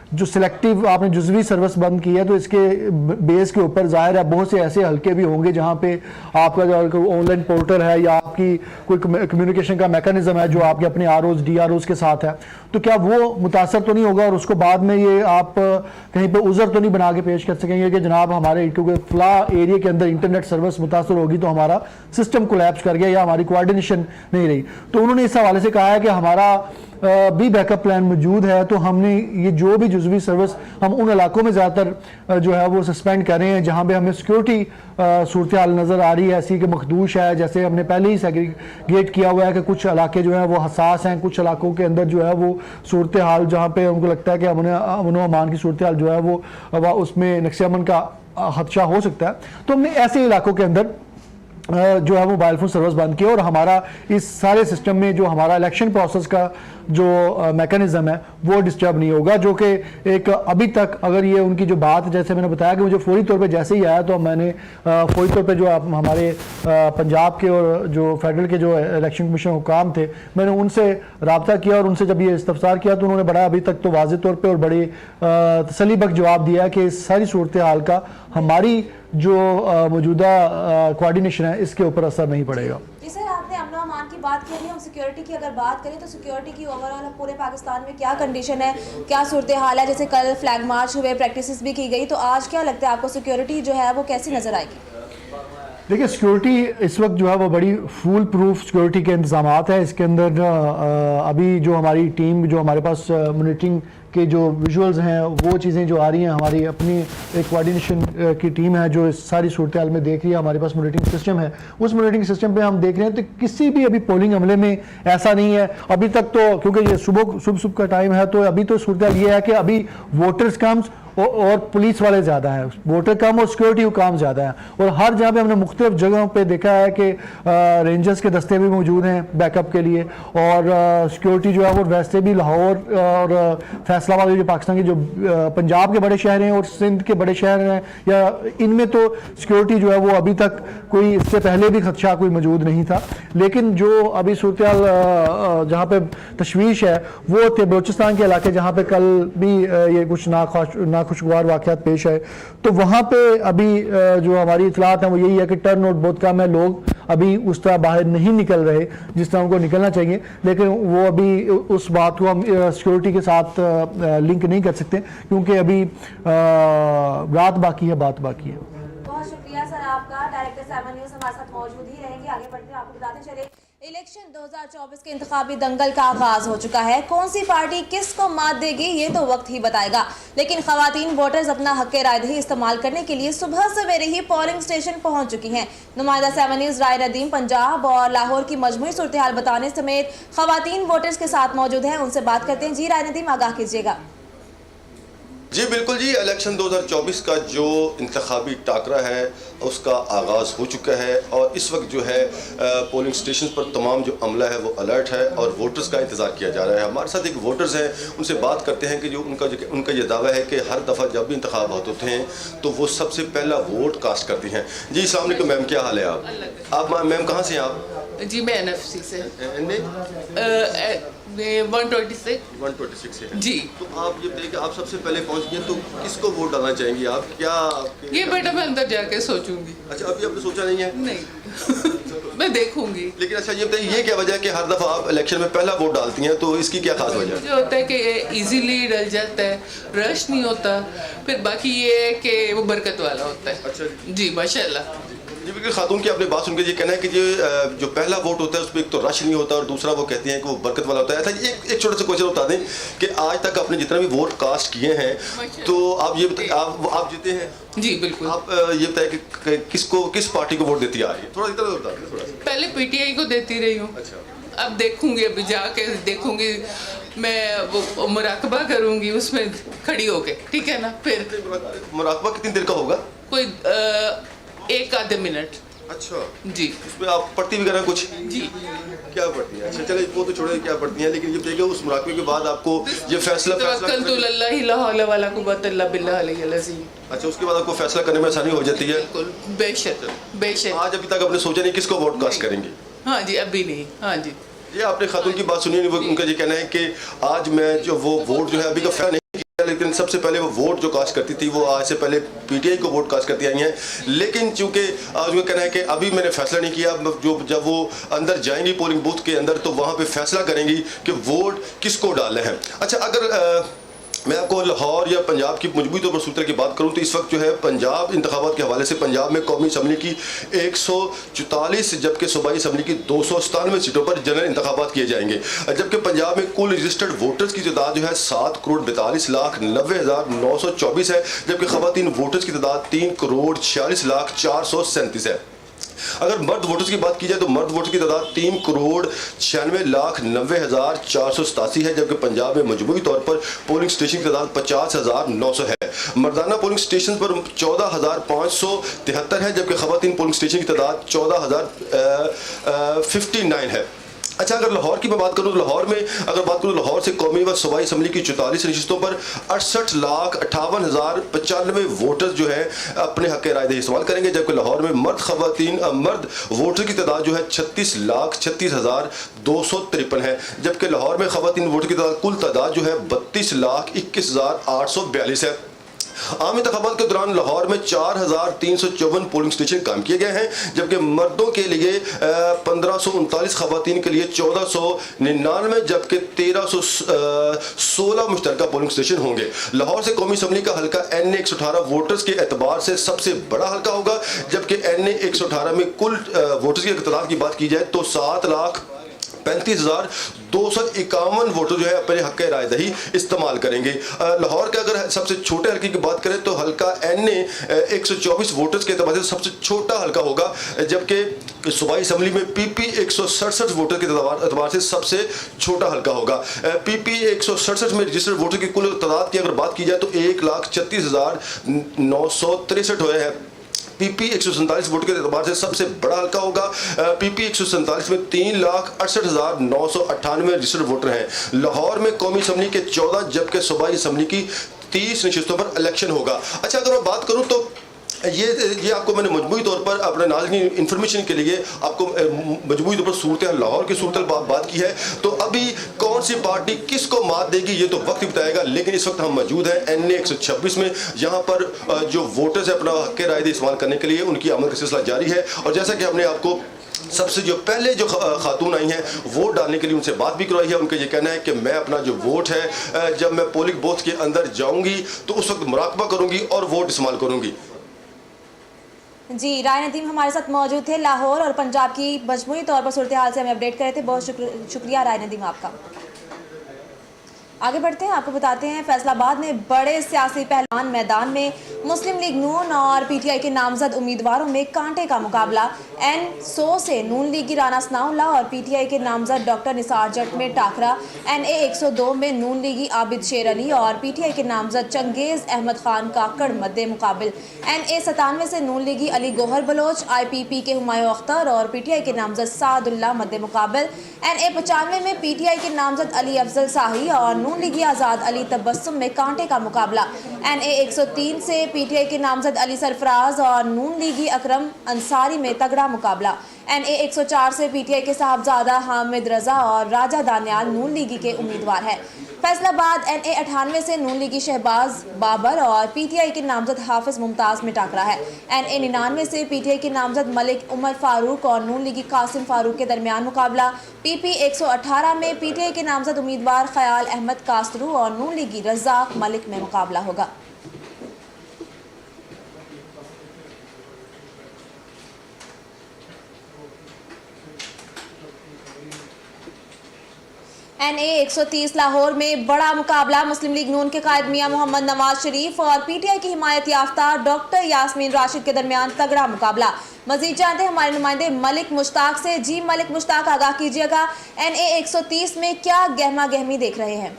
जो सिलेक्टिव आपने जुज़वी सर्विस बंद की है तो इसके बेस के ऊपर जाहिर है बहुत से ऐसे हल्के भी होंगे जहाँ पे आपका जो ऑनलाइन पोर्टल है या आपकी कोई कम्युनिकेशन का मैकेनिज्म है जो आपके अपने ROs DROs के साथ है, तो क्या वो मुतासर तो नहीं होगा और उसको बाद में ये आप कहीं पे उज़र तो नहीं बना के पेश कर सकेंगे कि जनाब हमारे क्योंकि फला एरिया के अंदर इंटरनेट सर्विस मुतासर होगी तो हमारा सिस्टम कोलैप्स कर गया या हमारी कोऑर्डिनेशन नहीं रही। तो उन्होंने इस हवाले से कहा है कि हमारा भी बैकअप प्लान मौजूद है, तो हमने ये जो भी जुज़वी सर्विस हम उन इलाकों में ज़्यादातर जो है वो सस्पेंड कर रहे हैं जहाँ पे हमें सिक्योरिटी सूरत हाल नज़र आ रही है ऐसी कि मखदूश है। जैसे हमने पहले ही सेग्रीगेट किया हुआ है कि कुछ इलाके जो है वो हसास हैं, कुछ इलाकों के अंदर जो है वो सूरत हाल जहाँ पे उनको लगता है कि अमन अमान की सूरत हाल जो है वो उसमें नक्शे अमन का खदशा हो सकता है, तो हमने ऐसे इलाकों के अंदर जो है मोबाइल फ़ोन सर्विस बंद किया और हमारा इस सारे सिस्टम में जो हमारा इलेक्शन प्रोसेस का जो मैकेनिज़्म है वो डिस्टर्ब नहीं होगा, जो कि एक अभी तक अगर ये उनकी जो बात, जैसे मैंने बताया कि मुझे फौरी तौर पे जैसे ही आया तो मैंने फौरी तौर पे जो हमारे पंजाब के और जो फेडरल के जो इलेक्शन कमीशन हुकाम थे, मैंने उनसे रब्ता किया और उनसे जब ये इस्तफसार किया तो उन्होंने बड़ा अभी तक तो वाज़ेह तौर पर और बड़ी तसल्लीबख्श जवाब दिया कि इस सारी सूरत हाल का हमारी जो मौजूदा कोऑर्डिनेशन है इसके ऊपर असर नहीं पड़ेगा। जी सर, आपने अमन अमान की बात करी, हम सिक्योरिटी की अगर बात करें तो सिक्योरिटी की ओवरऑल पूरे पाकिस्तान में क्या कंडीशन है, क्या सूरत हाल है? जैसे कल फ्लैग मार्च हुए, प्रैक्टिसेस भी की गई, तो आज क्या लगता है आपको सिक्योरिटी जो है वो कैसी नज़र आएगी? देखिए, सिक्योरिटी इस वक्त जो है वो बड़ी फूल प्रूफ सिक्योरिटी के इंतजाम है। इसके अंदर अभी जो हमारी टीम, जो हमारे पास मॉनिटरिंग के जो विजुअल्स हैं वो चीज़ें जो आ रही हैं, हमारी अपनी एक कोऑर्डिनेशन की टीम है जो इस सारी सूरत हाल में देख रही है। हमारे पास मॉनिटरिंग सिस्टम है, उस मॉनिटरिंग सिस्टम पे हम देख रहे हैं तो किसी भी अभी पोलिंग अमले में ऐसा नहीं है अभी तक, तो क्योंकि ये सुबह का टाइम है तो अभी तो सूरत हाल ये है कि अभी वोटर्स कम और पुलिस वाले ज़्यादा हैं, वोटर कम और सिक्योरिटी काम ज़्यादा है। और हर जगह पे हमने मुख्तलिफ जगहों पे देखा है कि रेंजर्स के दस्ते भी मौजूद हैं बैकअप के लिए, और सिक्योरिटी जो है वो वैसे भी लाहौर और फैसलाबाद जो पाकिस्तान के जो पंजाब के बड़े शहर हैं और सिंध के बड़े शहर हैं, या इनमें तो सिक्योरिटी जो है वो अभी तक कोई, इससे पहले भी खदशा कोई मौजूद नहीं था। लेकिन जो अभी सूरत हाल जहाँ पे तशवीश है वो थे बलोचिस्तान के इलाके, जहाँ पे कल भी ये कुछ नाखुशगवार वाक़यात पेश आए, तो वहाँ पे अभी जो हमारी इतलात हैं वो यही है कि टर्न आउट बहुत कम है, लोग अभी उस तरह बाहर नहीं निकल रहे जिस तरह उनको निकलना चाहिए। लेकिन वो अभी उस बात को हम सिक्योरिटी के साथ लिंक नहीं कर सकते क्योंकि अभी रात बाकी है, बात बाकी है। बहुत शुक्रिया सर आपका। डायरेक्टर 7 न्यूज़ हमारे साथ मौजूद ही रहेंगे। आगे बढ़ते हैं, आपको बताते चले इलेक्शन 2024 के इंतखाबी दंगल का आगाज हो चुका है। कौन सी पार्टी किसको मात देगी ये तो वक्त ही बताएगा, लेकिन खवातीन वोटर्स अपना हक रायदही इस्तेमाल करने के लिए सुबह सवेरे ही पोलिंग स्टेशन पहुंच चुकी हैं। नुमाइंदा 7 न्यूज़ राय नदीम पंजाब और लाहौर की मजमूई सूरत हाल बताने समेत खवातीन वोटर्स के साथ मौजूद हैं, उनसे बात करते हैं। जी राय नदीम, आगाह कीजिएगा। जी बिल्कुल जी, इलेक्शन 2024 का जो इंतखाबी टाकरा है उसका आगाज़ हो चुका है और इस वक्त जो है पोलिंग स्टेशन पर तमाम जो अमला है वो अलर्ट है और वोटर्स का इंतज़ार किया जा रहा है। हमारे साथ एक वोटर्स हैं, उनसे बात करते हैं कि जो उनका ये दावा है कि हर दफ़ा जब भी इंतखाबात होते हैं तो वो सबसे पहला वोट कास्ट करती हैं। जी अस्सलाम वालेकुम मैम, क्या हाल है आप मैम कहाँ से हैं आप? जी मैं NFC से 126 से हैं। जी। तो आप ये बताइए कि आप सबसे पहले पहुंच गए तो किसको वोट डालना चाहेंगी आप? क्या ये बेटा मैं अंदर जाके सोचूंगी। अच्छा, अभी आपने सोचा नहीं है? नहीं मैं देखूंगी। लेकिन अच्छा ये बताइए, ये क्या वजह है कि हर दफ़ा आप इलेक्शन में पहला वोट डालती हैं, तो इसकी क्या खास वजह है? जो होता है कि इजीली डल जाता है, रश नहीं होता, फिर बाकी ये है कि वो बरकत वाला होता है। अच्छा जी माशाल्लाह। जी बिल्कुल, खातून की आपने बात सुनकर ये कहना है कि जो पहला वोट होता है उसमें एक तो रश नहीं होता और दूसरा वो कहती हैं कि वो बरकत वाला होता है। अच्छा एक छोटा सा क्वेश्चन बता दें कि आज तक आपने जितना भी वोट कास्ट किए हैं तो आप ये बताइए, आप जीते हैं? जी बिल्कुल। आप ये बताइए कि किस पार्टी को वोट देती आ रही है? थोड़ा इतना बता दें। थोड़ा सा पहले PTI को देती रही हूँ। अच्छा, अब देखूंगी, अभी जाके देखूंगी, मैं वो मुराकबा करूंगी उसमें खड़ी होके, ठीक है ना? फिर मुराकबा कितनी देर का होगा? कोई 1 आधे मिनट। अच्छा जी। उसमें आप पढ़ती वगैरह कुछ? जी। क्या पढ़ती हैं? अच्छा चले वो तो छोड़े क्या पढ़ती हैं, लेकिन ये बताइए उस मुराकबे के बाद आपको ये फैसला अच्छा उसके बाद आपको फैसला करने में आसानी हो जाती है? बिल्कुल, बेशक बेशक। आज अभी तक आपने सोचा नहीं किसको वोट कास्ट करेंगे? हाँ जी, अभी नहीं। हाँ जी। ये आपने खातून की बात सुनी, उनका ये कहना है कि आज मैं जो वो वोट जो है अभी का फैसला नहीं किया, लेकिन सबसे पहले वो वोट जो कास्ट करती थी वो आज से पहले PTI को वोट कास्ट करती आई हैं। लेकिन चूंकि उनका कहना है कि अभी मैंने फैसला नहीं किया, जब वो अंदर जाएंगी पोलिंग बूथ के अंदर तो वहाँ पे फैसला करेंगी कि वोट किसको डालने हैं। अच्छा, अगर मैं आपको लाहौर या पंजाब की मजबूती तौर पर सूत्र की बात करूं तो इस वक्त जो है पंजाब इंतखाबात के हवाले से पंजाब में कौमी असम्बली की 144 जबकि सूबाई असम्बली की 297 सीटों पर जनरल इंतखाबात किए जाएंगे, जबकि पंजाब में कुल रजिस्टर्ड वोटर्स की तादाद जो है 7,42,90,924 है, जबकि खवातीन वोटर्स की तादाद 3,46,437 है। अगर मर्द वोटर्स की बात की जाए तो मर्द वोटर्स की तादाद 3,96,90,487 है, जबकि पंजाब में मजमूई तौर पर पोलिंग स्टेशन की तादाद 50,900 है। मर्दाना पोलिंग स्टेशन पर 14,573 है, जबकि खवातीन पोलिंग स्टेशन की तादाद 14,059 है। अच्छा, अगर लाहौर की मैं बात करूँ तो लाहौर में अगर बात करूँ लाहौर से कौमी व सूबाई असम्बली की 44 नशिस्तों पर 68,58,095 वोटर्स जो है अपने हक राय दही इस्तेमाल करेंगे, जबकि लाहौर में मर्द वोटर की तादाद जो है 36,36,253 है, जबकि लाहौर में खवातीन वोटर की तादाद कुल तादाद जो है 32,21,842 है। आम इंतखाबात के दौरान लाहौर में 4,354 पोलिंग स्टेशन काम किए गए हैं, जबकि मर्दों के लिए 1,539, खवातीन के लिए 1,499, जबकि 1,316 मुश्तरका पोलिंग स्टेशन होंगे। लाहौर से कौमी असम्बली का हल्का NA 118 वोटर्स के एतबार से सबसे बड़ा हल्का होगा, जबकि NA 118 में कुल वोटर्स की तादाद की बात की जाए तो 7,35,251 वोटर जो है अपने हक राय दही इस्तेमाल करेंगे। लाहौर के अगर सबसे छोटे हल्के की बात करें तो हल्का NA 124 वोटर्स के एतबार से सबसे छोटा हल्का होगा, जबकि सूबाई असम्बली में PP 167 वोटर के एतबार से सबसे छोटा हल्का होगा। PP 167 में रजिस्टर्ड वोटर की कुल तादाद की अगर बात की जाए तो 1,36,963 हुए हैं। PP 147 वोट के एतबार से सबसे बड़ा हल्का होगा। PP 147 में 3,68,998 रजिस्टर्ड वोटर हैं। लाहौर में कौमी असम्बली के 14 जबकि सूबाई असम्बली की 30 नशिस्तों पर इलेक्शन होगा। अच्छा, अगर मैं बात करूं तो ये आपको मैंने मजमूई तौर पर अपने नाज़रीन इन्फॉर्मेशन के लिए आपको मजमूई तौर पर सूरत लाहौर की सूरत बात की है। तो अभी कौन सी पार्टी किसको मात देगी ये तो वक्त ही बताएगा, लेकिन इस वक्त हम मौजूद हैं NA 126 में, जहां पर जो वोटर्स है अपना हक राय दही इस्तेमाल करने के लिए उनकी अमल का सिलसिला जारी है। और जैसा कि हमने आपको सबसे जो पहले जो खातून आई हैं वोट डालने के लिए उनसे बात भी करवाई है, उनका ये कहना है कि मैं अपना जो वोट है जब मैं पोलिंग बूथ के अंदर जाऊंगी तो उस वक्त मुराकबा करूंगी और वोट इस्तेमाल करूंगी। जी, राय नदीम हमारे साथ मौजूद थे। लाहौर और पंजाब की मजमूई तौर पर सूरत हाल से हमें अपडेट करे थे। बहुत शुक्रिया राय नदीम आपका। आगे बढ़ते हैं, आपको बताते हैं फैसलाबाद में बड़े सियासी पहलवान मैदान में मुस्लिम लीग नून और PTI के नामजद उम्मीदवारों में कांटे का मुकाबला। N100 से नून लीग की राना सनाउल्लाह और PTI के नामजद डॉक्टर निसार जट में टाकरा। NA 102 में नून लीगी आबिद शेर अली और PTI के नामजद चंगेज अहमद खान काकड़ मद्दे मुकाबिल। NA 97 से नून लीगी अली गोहर बलोच, IPP के हुमायूं अख्तर और PTI के नामजद सादुल्लाह मद्दे मुकाबिल। NA 95 में PTI के नामजद अली अफजल शाही और नून लीगी आज़ाद अली तबस्सुम में कांटे का मुकाबला। NA 103 से PTI के नामजद अली सरफराज और नून लीगी अकरम अंसारी में तगड़ा मुकाबला। NA 104 से PTI के साहबजादा हामिद रजा और राजा दानियाल नून लीगी के उम्मीदवार है। फैसलाबाद NA 98 से नून लीगी शहबाज बाबर और PTI के नामजद हाफिज मुमताज़ में टाकरा है। NA 99 से PTI के नामजद मलिक उमर फारूक और नून लीगी कासिम फारूक के दरमियान मुकाबला। PP 118 में PTI के नामजद उम्मीदवार ख्याल अहमद कासरू और नून लीगी रज़ाक मलिक में मुकाबला होगा। NA 130 लाहौर में बड़ा मुकाबला। मुस्लिम लीग नून के कायद मियां मोहम्मद नवाज शरीफ और PTI की हिमायत याफ्ता डॉक्टर यास्मीन राशिद के दरमियान तगड़ा मुकाबला। मजीद जानते हैं हमारे नुमाइंदे मलिक मुश्ताक से। जी मलिक मुश्ताक, आगाह कीजिएगा, NA 130 में क्या गहमा गहमी देख रहे हैं?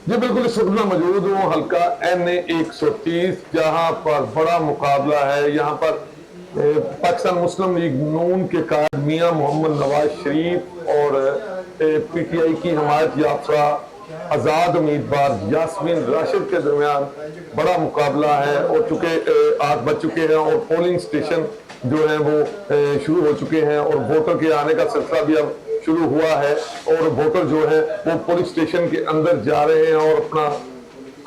जी बिल्कुल, इस वक्त मैं मौजूद हूँ हल्का NA 130, जहाँ पर बड़ा मुकाबला है। यहाँ पर पाकिस्तान मुस्लिम लीग नून के कायद मियां मोहम्मद नवाज शरीफ और PTI की हिमायत याफ्ता आज़ाद उम्मीदवार यास्मीन राशिद के दरमियान बड़ा मुकाबला है। और चूँकि 8 बज चुके हैं और पोलिंग स्टेशन जो है वो शुरू हो चुके हैं और वोटर के आने का सिलसिला भी अब शुरू हुआ है और वोटर जो है वो पोलिंग स्टेशन के अंदर जा रहे हैं और अपना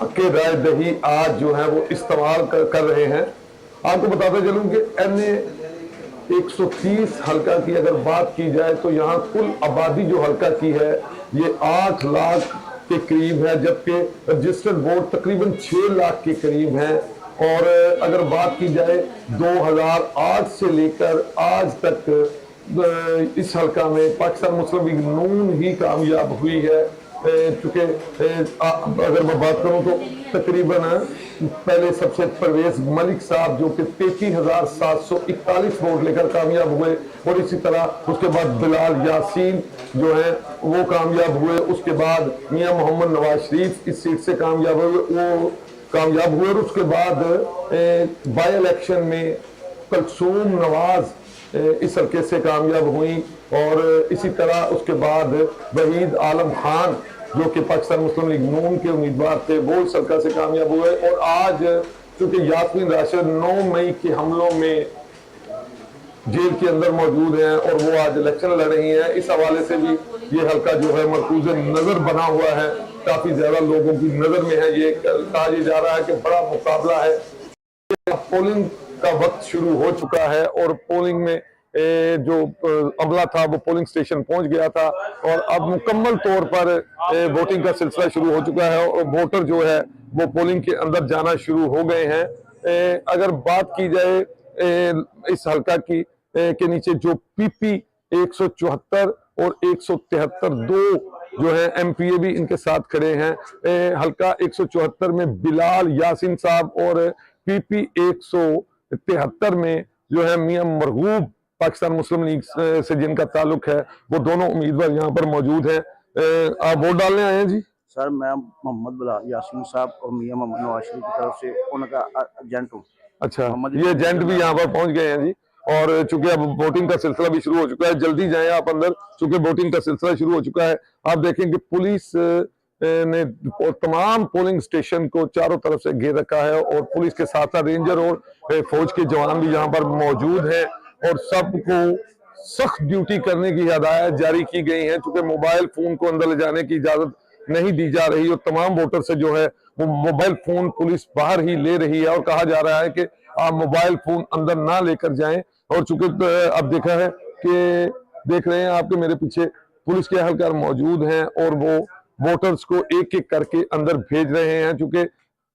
हक राय दही आज जो है वो इस्तेमाल कर रहे हैं। आपको बताते चलूं कि NA 130 हल्का की अगर बात की जाए तो यहाँ कुल आबादी जो हल्का की है ये 8 लाख के करीब है, जबकि रजिस्टर्ड वोट तकरीबन 6 लाख के करीब है। और अगर बात की जाए 2008 से लेकर आज तक इस हल्का में पाकिस्तान मुस्लिम लीग नून ही कामयाब हुई है। चूँकि अगर मैं बात करूँ तो तकरीबन पहले सबसे परवेज मलिक साहब जो कि 33,741 वोट लेकर कामयाब हुए, और इसी तरह उसके बाद बिलाल यासीन जो है वो कामयाब हुए। उसके बाद मियां मोहम्मद नवाज शरीफ इस सीट से कामयाब हुए और उसके बाद बाई इलेक्शन में कलसूम नवाज इस हल्के से कामयाब हुई, और इसी तरह उसके बाद वहीद आलम खान जो कि पाकिस्तान मुस्लिम लीग नून के उम्मीदवार थे वो इस हल्का से कामयाब हुए। और आज चूंकि यास्मीन राशिद 9 मई के हमलों में जेल के अंदर मौजूद हैं और वो आज इलेक्शन लड़ रही हैं, इस हवाले से भी ये हल्का जो है मरकूज नजर बना हुआ है, काफी ज्यादा लोगों की नजर में है। ये कहा जा रहा है कि बड़ा मुकाबला है। पोलिंग का वक्त शुरू हो चुका है और पोलिंग में जो अमला था वो पोलिंग स्टेशन पहुंच गया था, और अब मुकम्मल तौर पर वोटिंग का सिलसिला शुरू हो चुका है और वोटर जो है वो पोलिंग के अंदर जाना शुरू हो गए हैं। अगर बात की जाए इस हल्का की के नीचे जो पीपी 174 और 173 दो जो है एमपीए भी इनके साथ खड़े हैं। हल्का 174 में बिलाल यासीन साहब और पीपी 173 में जो है मियां मरगूब पाकिस्तान मुस्लिम लीग से जिनका ताल्लुक है, वो दोनों उम्मीदवार यहाँ पर मौजूद हैं। आप वोट डालने आए हैं जी? सर मैं मोहम्मद बिलाल यासीन साहब और मियां मोहम्मद नवाज शरीफ की तरफ से उनका एजेंट हूँ। अच्छा, ये एजेंट भी यहाँ पर पहुंच गए हैं जी, और चूंकि अब वोटिंग का सिलसिला भी शुरू हो चुका है, जल्दी जाएं आप अंदर, चूंकि वोटिंग का सिलसिला शुरू हो चुका है। आप देखें कि पुलिस ने तमाम पोलिंग स्टेशन को चारों तरफ से घेर रखा है, और पुलिस के साथ साथ रेंजर और फौज के जवान भी यहाँ पर मौजूद हैं, और सबको सख्त ड्यूटी करने की हिदायत जारी की गई है। चूंकि मोबाइल फोन को अंदर ले जाने की इजाजत नहीं दी जा रही, और तमाम वोटर से जो है वो मोबाइल फोन पुलिस बाहर ही ले रही है, और कहा जा रहा है कि आप मोबाइल फोन अंदर ना लेकर जाएं। और चूंकि अब देखा है कि देख रहे हैं आपके मेरे पीछे पुलिस के एहलकार मौजूद हैं, और वो वोटर्स को एक एक करके अंदर भेज रहे हैं। चूंकि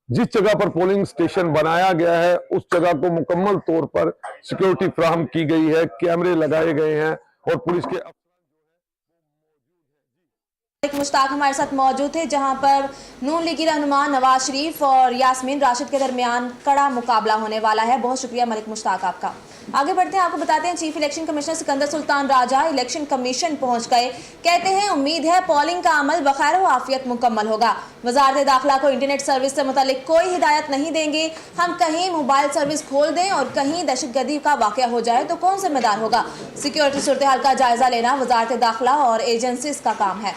जिस जगह पर पोलिंग स्टेशन बनाया गया है उस जगह को मुकम्मल तौर पर सिक्योरिटी फ्राहम की गई है, कैमरे लगाए गए हैं, और पुलिस के मुश्ताक हमारे साथ मौजूद थे, जहां पर नून लीगी रहनुमा नवाज शरीफ और यास्मीन राशिद के दरमियान कड़ा मुकाबला होने वाला है। बहुत शुक्रिया मलिक मुश्ताक आपका। आगे बढ़ते हैं, आपको बताते हैं chief election commissioner Sikandar Sultan Raja election commission पहुंच गए। कहते हैं उम्मीद है पोलिंग का अमल बखैर व आफियत मुकम्मल होगा। वजारत दाखिला को इंटरनेट सर्विस से मुतालिक कोई हिदायत नहीं देंगे। हम कहीं मोबाइल सर्विस खोल दें और कहीं दहशतगर्दी का वाक़या हो जाए तो कौन जिम्मेदार होगा? सिक्योरिटी सूरत हाल का जायजा लेना वजारत दाखिला और एजेंसीज का काम है।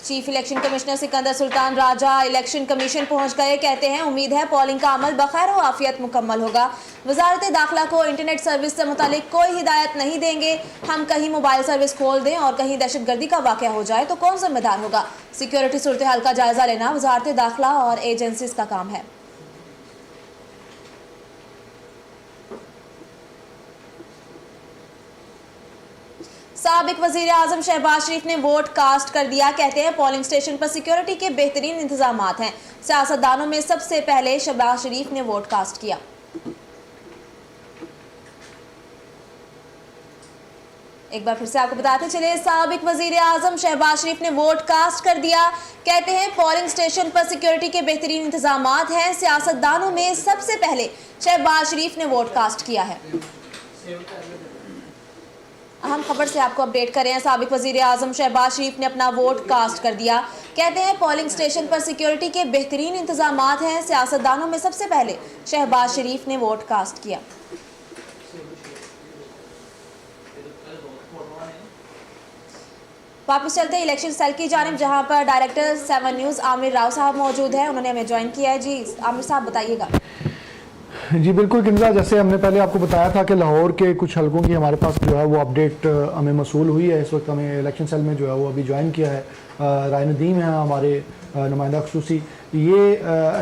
Chief election commissioner Sikandar Sultan Raja election commission पहुंच गए। कहते हैं उम्मीद है पोलिंग का अमल बखैर व आफियत मुकम्मल होगा। वजारत दाखिला को इंटरनेट सर्विस से मुतालिक कोई हिदायत नहीं देंगे। हम कहीं मोबाइल सर्विस खोल दें और कहीं दहशतगर्दी का वाक़या हो जाए तो कौन जिम्मेदार होगा? सिक्योरिटी सूरत हाल का जायजा लेना वजारत दाखिला और एजेंसीज का काम है। साबिक वजीर आजम शहबाज शरीफ ने वोट कास्ट कर दिया। कहते हैं पोलिंग स्टेशन पर सिक्योरिटी के बेहतरीन इंतजाम हैं। सियासतदानों में सबसे पहले शहबाज शरीफ ने वोट कास्ट किया। एक बार फिर से आपको बताते चले, साबिक वजीर आजम शहबाज शरीफ ने वोट कास्ट कर दिया। कहते हैं पोलिंग स्टेशन पर सिक्योरिटी के बेहतरीन इंतजाम हैं। सियासतदानों में सबसे पहले शहबाज शरीफ ने वोट कास्ट किया है। अहम खबर से आपको अपडेट कर रहे हैं। साबिक वजीर आजम शहबाज शरीफ ने अपना वोट कास्ट कर दिया। कहते हैं पोलिंग स्टेशन पर सिक्योरिटी के बेहतरीन इंतजाम हैं। सियासतदानों में सबसे पहले शहबाज शरीफ ने वोट कास्ट किया। वापस चलते हैं इलेक्शन सेल की जानिब, जहां पर डायरेक्टर 7 न्यूज़ आमिर राव साहब मौजूद हैं। उन्होंने हमें ज्वाइन किया है। जी आमिर साहब बताइएगा। जी बिल्कुल किंजा, जैसे हमने पहले आपको बताया था कि लाहौर के कुछ हलकों की हमारे पास जो है वो अपडेट हमें मसूल हुई है। इस वक्त हमें इलेक्शन सेल में जो है वो अभी ज्वाइन किया है राय नदीम है हमारे नुमाइंदा खसूसी। ये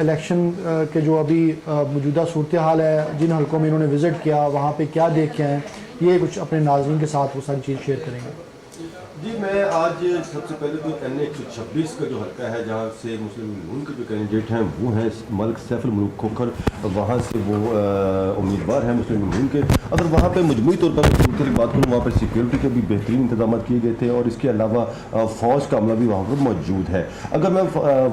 इलेक्शन के जो अभी मौजूदा सूरत हाल है, जिन हलकों में इन्होंने विज़िट किया वहाँ पे क्या देख के आए, ये कुछ अपने नाज़रीन के साथ वो सारी चीज़ शेयर करेंगे। जी मैं आज सबसे पहले तो NA 126 का जो हल्का है जहाँ से मुस्लिम नून के जो कैंडिडेट हैं वो हैं मलिक सैफुल मुल्क खोखर, वहाँ से वो उम्मीदवार हैं मुस्लिम नून के। अगर वहाँ पे मजमूई तौर पर सूरत की बात करूँ, वहाँ पर सिक्योरिटी के भी बेहतरीन इंतजाम किए गए थे और इसके अलावा फ़ौज का अमला भी वहाँ पर मौजूद है। अगर मैं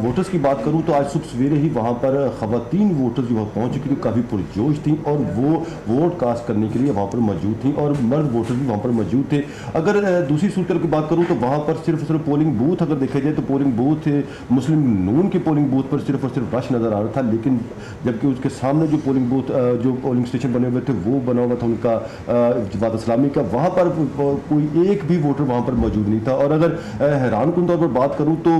वोटर्स की बात करूँ तो आज सुबह सवेरे ही वहाँ पर ख़वातीन वोटर्स जो पहुँच चुकी थी, काफ़ी पुरजोश थी और वो वोट कास्ट करने के लिए वहाँ पर मौजूद थी और मर्द वोटर भी वहाँ पर मौजूद थे। अगर दूसरी सूरत की बात करूँ तो वहाँ पर सिर्फ पोलिंग बूथ अगर देखा जाए तो पोलिंग बूथ मुस्लिम नून के पोलिंग बूथ पर सिर्फ और सिर्फ रश नज़र आ रहा था, लेकिन जबकि उसके सामने जो पोलिंग बूथ जो पोलिंग स्टेशन बने हुए थे वो बना हुआ था उनका जमात इस्लामी का, वहाँ पर कोई एक भी वोटर वहाँ पर मौजूद नहीं था। और अगर हैरानकुन तौर पर बात करूँ तो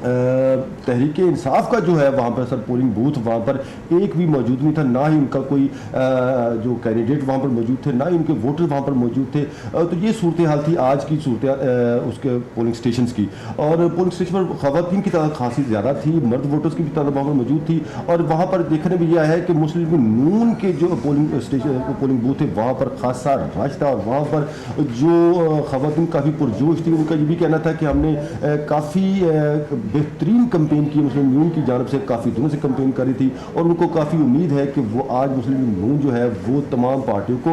तहरीक इंसाफ का जो है वहाँ पर सर पोलिंग बूथ वहाँ पर एक भी मौजूद नहीं था, ना ही उनका कोई जो कैंडिडेट वहाँ पर मौजूद थे, ना ही उनके वोटर वहाँ पर मौजूद थे। तो ये सूरत हाल थी आज की सूरत उसके पोलिंग स्टेशन की। और पोलिंग स्टेशन पर ख़वातीन की तादाद खासी ज़्यादा थी, मर्द वोटर्स की भी तादाद वहाँ पर मौजूद थी। और वहाँ पर देखने में यह है कि मुस्लिम नून के जो पोलिंग बूथ थे वहाँ पर खासा रश था और वहाँ पर जो ख़वातीन काफ़ी पुरजोश थी। उनका ये भी कहना था कि हमने काफ़ी बेहतरीन कंपेन की, मुस्लिम नून की जानब से काफ़ी दिनों से कंपेन करी थी और उनको काफ़ी उम्मीद है कि वो आज मुस्लिम नून जो है वो तमाम पार्टियों को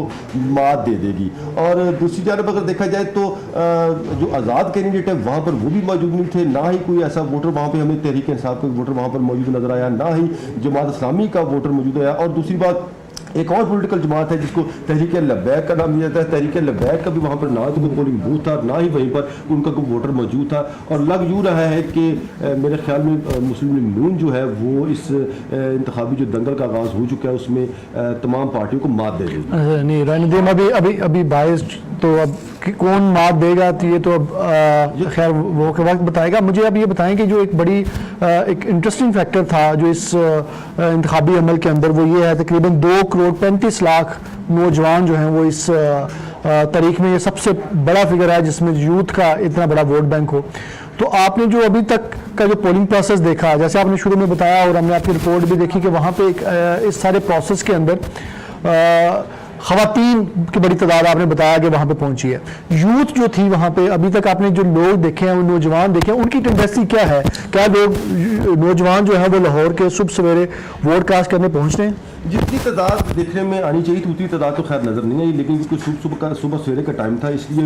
मात दे देगी। और दूसरी जानब अगर देखा जाए तो जो आज़ाद कैंडिडेट है वहाँ पर वो भी मौजूद नहीं थे, ना ही कोई ऐसा वोटर वहाँ पर हमें तहरीक इंसाफ का वोटर वहाँ पर मौजूद नजर आया, ना ही जमात इस्लामी का वोटर मौजूद आया। और दूसरी बात, एक और पॉलिटिकल जमात है जिसको तहरीक लब्बैक का नाम दिया जाता है, तहरीक लब्बैक का भी वहाँ पर ना तो कोई पोलिंग बूथ था, ना ही वहीं पर उनका कोई वोटर मौजूद था। और लग यूँ रहा है कि मेरे ख्याल में मुस्लिम नून जो है वो इस इंतखाबी जो दंगल का आगाज़ हो चुका है उसमें तमाम पार्टियों को मात दे देगी। नहीं रणदीम, अभी बाइस तो अब कौन मात देगा तो ये तो अब खैर वो के वक्त बताएगा। मुझे अब ये बताएं कि जो एक बड़ी एक इंटरेस्टिंग फैक्टर था जो इस इंतखाबी अमल के अंदर, वो ये है तकरीबन 2,35,00,000 नौजवान जो हैं वो इस तारीख में ये सबसे बड़ा फिगर है जिसमें यूथ का इतना बड़ा वोट बैंक हो। तो आपने जो अभी तक का जो पोलिंग प्रोसेस देखा, जैसे आपने शुरू में बताया और हमने आपकी रिपोर्ट भी देखी कि वहाँ पे इस सारे प्रोसेस के अंदर ख़वातीन की बड़ी तादाद आपने बताया कि वहाँ पे पहुँची है। यूथ जो थी वहाँ पे अभी तक आपने जो लोग देखे हैं, वो नौजवान देखे हैं, उनकी टेंडेंसी क्या है? क्या लोग नौजवान जो है वो लाहौर के सुबह सवेरे वोट कास्ट करने पहुँच रहे हैं? जितनी तादाद देखने में आनी चाहिए थी उतनी तादाद तो खैर नज़र नहीं आई, लेकिन क्योंकि सुबह सवेरे का टाइम था इसलिए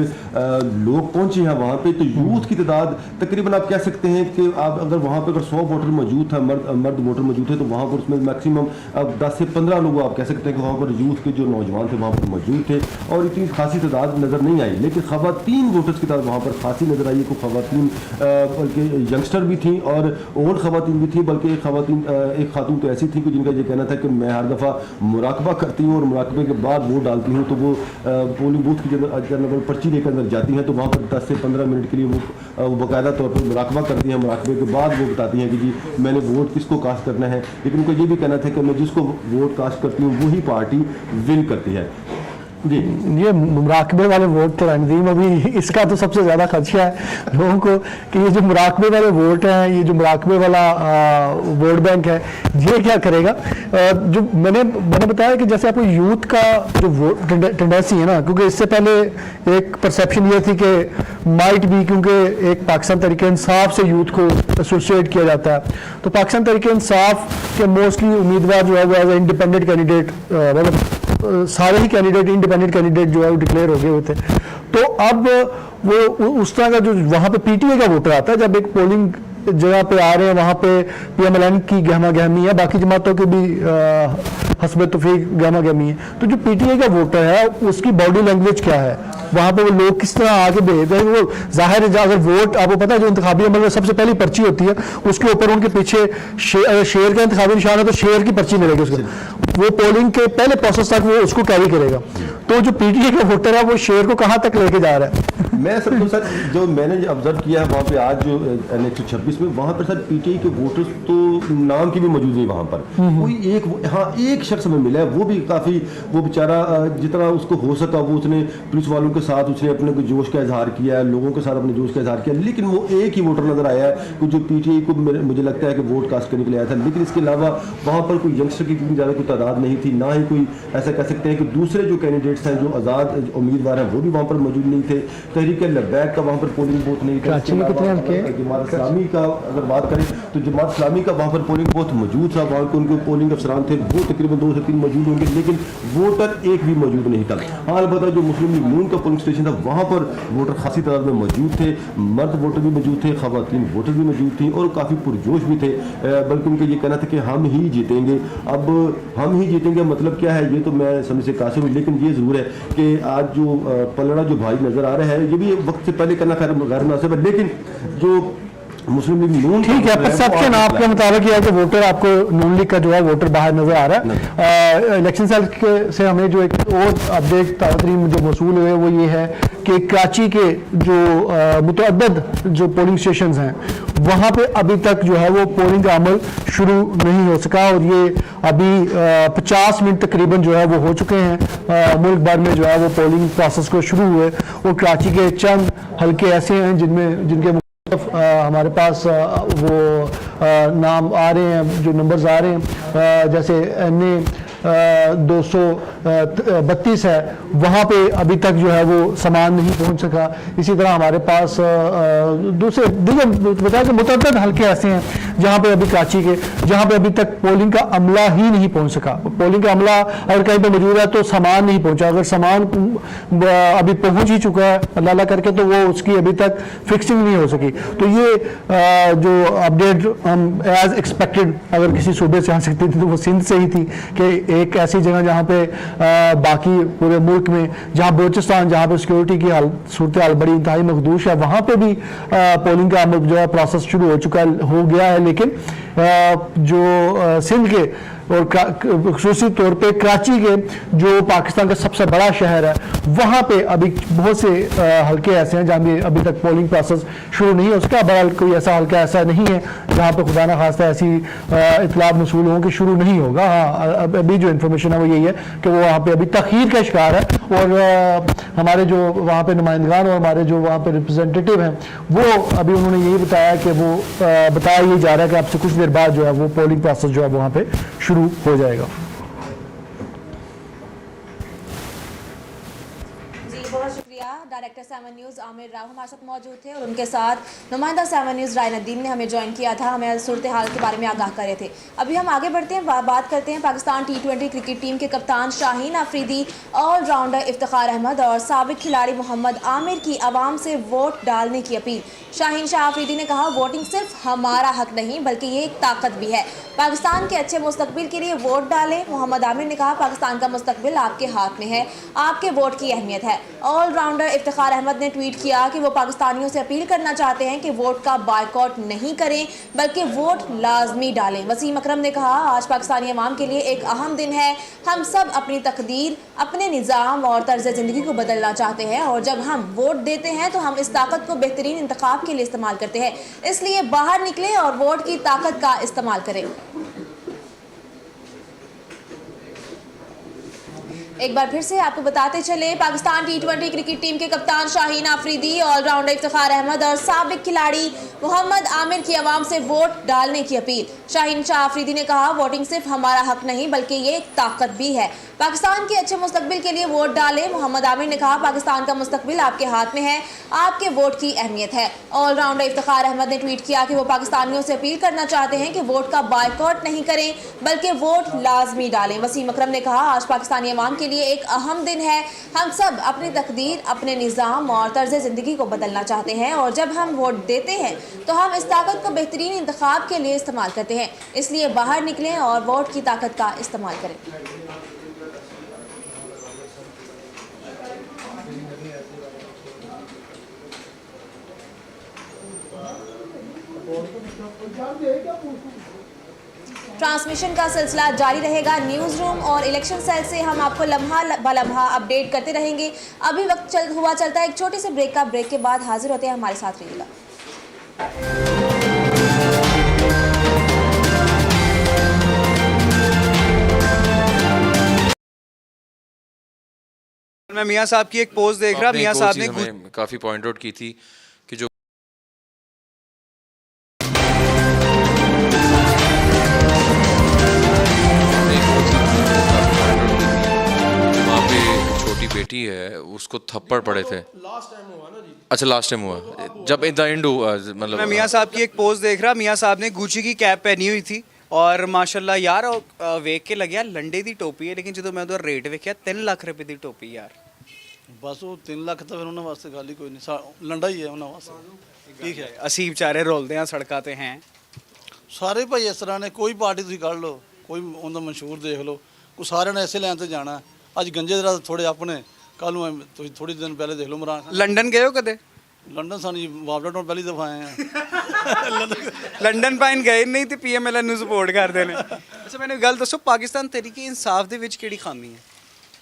लोग पहुंचे हैं वहाँ पे। तो यूथ की तादाद तकरीबन आप कह सकते हैं कि आप अगर वहाँ पे अगर 100 वोटर मौजूद था, मर्द वोटर मौजूद थे, तो वहाँ पर उसमें मैक्सिमम अब 10 से 15 लोग आप कह सकते हैं कि वहाँ पर यूथ के जो नौजवान थे वहाँ पर मौजूद थे और इतनी खासी तादाद नज़र नहीं आई। लेकिन ख़वातीन वोटर्स की तादाद वहाँ पर खासी नज़र आई। कोई ख़वातीन बल्कि यंगस्टर भी थी और ओल्ड ख़वातीन भी थी, बल्कि एक खातून तो ऐसी थी कि जिनका ये कहना था कि मैं हर दफ़ा मुराकबा करती हूँ और मुराकबे के बाद वोट डालती हूँ, तो वो पोलिंग बूथ की जब पर्ची लेकर अंदर जाती हैं तो वहाँ पर 10 से 15 मिनट के लिए वो बाकायदा तौर पर मुराकबा करती हैं। मुराकबे के बाद वो बताती हैं कि जी मैंने वोट किसको कास्ट करना है। लेकिन उनको ये भी कहना था कि मैं जिसको वोट कास्ट करती हूँ वही पार्टी विन करती है। जी, ये मुराकबे वाले वोट तो रणदीम अभी इसका तो सबसे ज़्यादा खदशा है लोगों को कि ये जो मुराकबे वाले वोट हैं, ये जो मुराकबे वाला वोट बैंक है, ये क्या करेगा? जो मैंने बताया कि जैसे आपको यूथ का जो वोट टेंडेंसी है ना, क्योंकि इससे पहले एक परसेप्शन ये थी कि माइट भी, क्योंकि एक पाकिस्तान तहरीक इंसाफ से यूथ को एसोसिएट किया जाता है, तो पाकिस्तान तहरीक इंसाफ के मोस्टली उम्मीदवार जो है वो एज ए इंडिपेंडेंट कैंडिडेट, मतलब सारे ही कैंडिडेट इंडिपेंडेंट कैंडिडेट जो है वो डिक्लेयर हो गए हुए थे। तो अब वो उस तरह का जो वहाँ पे पीटीए का वोटर आता है, जब एक पोलिंग जगह पे आ रहे हैं वहाँ पे PMLN की गहमा गहमी है, बाकी जमातों की भी हस्ब तौफीक गहमा गहमी है। तो जो पीटीए का वोटर है उसकी बॉडी लैंग्वेज क्या है, वहाँ पे वो लोग किस तरह आगे भेजते हैं? वो जाहिर है अगर वोट, आपको पता है जो इंतखाबी अमल में सबसे पहली पर्ची होती है उसके ऊपर उनके पीछे शेर का इंतखाबी निशान है तो शेर की पर्ची मिलेगी उसको, वो पोलिंग के पहले प्रोसेस तक वो उसको कैरी करेगा। तो जो पीटीए का वोटर है वो शेर को कहाँ तक लेके जा रहा है? मैं सर सर जो मैंने ऑब्जर्व किया है वहाँ पे आज जो NA 126 में वहाँ पर सर पीटीआई के वोटर्स तो नाम की भी मौजूद नहीं वहाँ पर। कोई एक शख्स में मिला है, वो भी काफ़ी, वो बेचारा जितना उसको हो सका वो उसने पुलिस वालों के साथ उसने अपने जोश का इजहार किया, लोगों के साथ अपने जोश का इजहार किया, लेकिन वो एक ही वोटर नज़र आया है कि जो पीटीआई को मुझे लगता है कि वोट कास्ट करने के लिए आया था। लेकिन इसके अलावा वहाँ पर कोई यंगस्टर की इतनी ज़्यादा कोई तादाद नहीं थी, ना ही कोई ऐसा कह सकते हैं कि दूसरे जो कैंडिडेट्स हैं जो आज़ाद उम्मीदवार हैं वो भी वहाँ पर मौजूद नहीं थे। तहरीक लब्बैक का वहाँ पर पोलिंग बूथ नहीं था। कराची में कितने हल्के हैं? जमात इस्लामी का अगर बात करें तो जमात इस्लामी का वहाँ पर पोलिंग बूथ मौजूद था, वहाँ के उनके पोलिंग अफसरान थे, वो तकरीबन 2 से 3 मौजूद होंगे, लेकिन वोटर एक भी मौजूद नहीं था। हाँ, अलबत्ता जो मुस्लिम लीग नून का पोलिंग स्टेशन था वहाँ पर वोटर खासी तादाद में मौजूद थे, मर्द वोटर भी मौजूद थे, खवातीन वोटर भी मौजूद थी और काफ़ी पुरजोश भी थे, बल्कि उनका ये कहना था कि हम ही जीतेंगे। अब हम ही जीतेंगे मतलब क्या है ये तो मैं समझ से कासिर हूँ, लेकिन ये ज़रूर है कि आज जो पलड़ा जो भाई नज़र आ रहा है ये भी वक्त से पहले करना खैर गैर मुनासिब है, लेकिन जो मुस्लिम लीग नून ठीक है, सबके नाम के मुताबिक यह है कि वोटर आपको नून लीग का जो है वोटर बाहर नजर आ रहा है। इलेक्शन सेल से हमें जो एक और अपडेट ताज़ातरीन जो मौसूल हुए वो ये है कि कराची के जो मुतअद्दिद जो पोलिंग स्टेशन हैं वहाँ पे अभी तक जो है वो पोलिंग का अमल शुरू नहीं हो सका और ये अभी 50 मिनट तकरीबन जो है वो हो चुके हैं मुल्क भर में जो है वो पोलिंग प्रोसेस को शुरू हुए और कराची के चंद हल्के ऐसे हैं जिनके हमारे पास वो नाम आ रहे हैं, जो नंबर्स आ रहे हैं, जैसे NA 232 है, वहाँ पे अभी तक जो है वो सामान नहीं पहुँच सका। इसी तरह हमारे पास दूसरे बताया कि मुतअद्दिद हल्के ऐसे हैं जहाँ पे अभी कराची के जहाँ पे अभी तक पोलिंग का अमला ही नहीं पहुँच सका। पोलिंग का अमला अगर कहीं पे मौजूद है तो सामान नहीं पहुँचा, अगर सामान अभी पहुँच ही चुका है अल्लाह करके तो वो उसकी अभी तक फिक्सिंग नहीं हो सकी। तो ये जो अपडेट हम एज एक्सपेक्टेड अगर किसी सूबे से आ सकती थी तो वो सिंध से ही थी कि एक ऐसी जगह जहाँ पे बाकी पूरे मुल्क में जहाँ बलूचिस्तान जहाँ पे सिक्योरिटी की सूरत हाल बड़ी इंतहाई मखदूश है वहाँ पे भी पोलिंग का जो है प्रोसेस शुरू हो गया है, लेकिन जो सिंध के और खुसूसी तौर पे कराची के जो पाकिस्तान का सबसे बड़ा शहर है वहाँ पे अभी बहुत से हल्के ऐसे हैं जहाँ भी अभी तक पोलिंग प्रोसेस शुरू नहीं हो सका। बहरहाल कोई ऐसा हल्का ऐसा नहीं है जहाँ पे खुदा ना खास्ता ऐसी इतलात मसूल हों कि शुरू नहीं होगा। हाँ, अभी जो इन्फॉर्मेशन है वो यही है कि वो वहाँ पे अभी तखीर का शिकार है और हमारे जो वहाँ पे नुमाइंदगान और हमारे जो वहाँ पे रिप्रेजेंटेटिव हैं वो अभी उन्होंने यही बताया कि वो बताया ये जा रहा है कि आपसे कुछ देर बाद जो है वो पोलिंग प्रोसेस जो है वहाँ पे शुरू हो जाएगा। डायरेक्टर 7 न्यूज़ आमिर राव हमारे साथ मौजूद थे और उनके साथ नुमाइंदा 7 न्यूज़ राय नदीम ने हमें ज्वाइन किया था, हमें सूरत हाल के बारे में आगाह कर रहे थे। अभी हम आगे बढ़ते हैं, बात करते हैं पाकिस्तान T20 क्रिकेट टीम के कप्तान शाहीन अफरीदी, ऑलराउंडर इफ्तिखार अहमद और साबिक खिलाड़ी मोहम्मद आमिर की आवाम से वोट डालने की अपील। शाहीन शाह अफरीदी ने कहा, वोटिंग सिर्फ हमारा हक नहीं बल्कि ये एक ताकत भी है, पाकिस्तान के अच्छे मुस्तकबिल के लिए वोट डालें। मोहम्मद आमिर ने कहा, पाकिस्तान का मुस्तकबिल आपके हाथ में है, आपके वोट की अहमियत है। ऑलराउंडर इफ्तिखार अहमद ने ट्वीट किया कि वो पाकिस्तानियों से अपील करना चाहते हैं कि वोट का बायकॉट नहीं करें बल्कि वोट लाजमी डालें। वसीम अकरम ने कहा, आज पाकिस्तानी अवाम के लिए एक अहम दिन है, हम सब अपनी तकदीर, अपने निज़ाम और तर्ज ज़िंदगी को बदलना चाहते हैं और जब हम वोट देते हैं तो हम इस ताकत को बेहतरीन इंतखाब के लिए इस्तेमाल करते हैं, इसलिए बाहर निकलें और वोट की ताकत का इस्तेमाल करें। एक बार फिर से आपको बताते चले, पाकिस्तान T20 क्रिकेट टीम के कप्तान शाहीन अफरीदी, ऑलराउंडर इफ्तिखार अहमद और साबिक खिलाड़ी मोहम्मद आमिर की आवाम से वोट डालने की अपील। शाहीन शाह अफरीदी ने कहा, वोटिंग सिर्फ हमारा हक नहीं बल्कि ये एक ताकत भी है, पाकिस्तान के अच्छे मुस्तकबिल के लिए वोट डालें। मोहम्मद आमिर ने कहा, पाकिस्तान का मुस्तकबिल आपके हाथ में है, आपके वोट की अहमियत है। ऑलराउंडर इफ्तिखार अहमद ने ट्वीट किया कि वो पाकिस्तानियों से अपील करना चाहते हैं कि वोट का बायकॉट नहीं करें बल्कि वोट लाजमी डालें। वसीम अकरम ने कहा, आज पाकिस्तानी अवाम के लिए एक अहम दिन है, हम सब अपनी तकदीर, अपने निज़ाम और तर्ज ज़िंदगी को बदलना चाहते हैं और जब हम वोट देते हैं तो हम इस ताकत को बेहतरीन इंतखाब के लिए इस्तेमाल करते हैं, इसलिए बाहर निकलें और वोट की ताकत का इस्तेमाल करें। ट्रांसमिशन का सिलसिला जारी रहेगा। न्यूज़ रूम और इलेक्शन सेल से हम आपको लम्हा ब लम्हा अपडेट करते रहेंगे। अभी वक्त चलता है एक छोटे से ब्रेक का। ब्रेक के बाद हाजिर होते हैं, हमारे साथ रहिएगा। मैं मियां साहब की एक पोस्ट देख रहा, मियां साहब ने काफ़ी पॉइंट आउट की थी कि जो वहाँ पे छोटी बेटी बेटी है उसको थप्पड़ पड़े थे। लास्ट टाइम हुआ ना जी। अच्छा लास्ट टाइम हुआ जब इन द एंड हुआ मतलब मैं मियाँ साहब की एक पोस्ट देख रहा, मियाँ साहब ने गुची की कैप पहनी हुई थी और माशाल्लाह यार वेख के लग्या लंडे दी टोपी है, लेकिन जो मैं उधर रेट वेख्या 3 लाख रुपए दी टोपी यार। बस वो 3 लाख तो फिर उन्होंने वास्ते गाली कोई नहीं, लंडा ही है उन्होंने वास्ते। ठीक है, ਅਸੀਂ ਵਿਚਾਰੇ ਰੋਲਦੇ ਆ ਸੜਕਾਂ ਤੇ हैं। ਸਾਰੇ ਭਾਈ ਇਸ ਤਰ੍ਹਾਂ ਨੇ, ਕੋਈ ਪਾਰਟੀ ਤੁਸੀਂ ਕੱਢ ਲਓ, ਕੋਈ ਉਹਦਾ ਮਸ਼ਹੂਰ ਦੇਖ ਲਓ, ਕੋਈ ਸਾਰਿਆਂ ਨੇ ਐਸੇ ਲਾਈਨ ਤੇ ਜਾਣਾ। ਅੱਜ ਗੰਜੇ ਦੇ ਰਾਤ ਥੋੜੇ ਆਪਣੇ, ਕੱਲ ਨੂੰ ਤੁਸੀਂ ਥੋੜੀ ਦਿਨ ਪਹਿਲੇ ਦੇਖ ਲਓ ਇਮਰਾਨ ਖਾਨ। ਲੰਡਨ ਗਏ ਹੋ ਕਦੇ? ਲੰਡਨ ਸਾਨੂੰ ਜੀ ਵਾਪਡਾ ਤੋਂ ਪਹਿਲੀ ਦਫਾ ਆਏ ਆ। ਲੰਡਨ ਪਾਈਨ ਗਏ ਨਹੀਂ ਤੇ ਪੀਐਮਐਲ ਨੂੰ ਸਪੋਰਟ ਕਰਦੇ ਨੇ। ਅੱਛਾ ਮੈਨੂੰ ਗੱਲ ਦੱਸੋ, ਪਾਕਿਸਤਾਨ ਤਹਿਰੀਕ ਇਨਸਾਫ ਦੇ ਵਿੱਚ ਕਿਹੜੀ ਖਾਮੀ ਹੈ?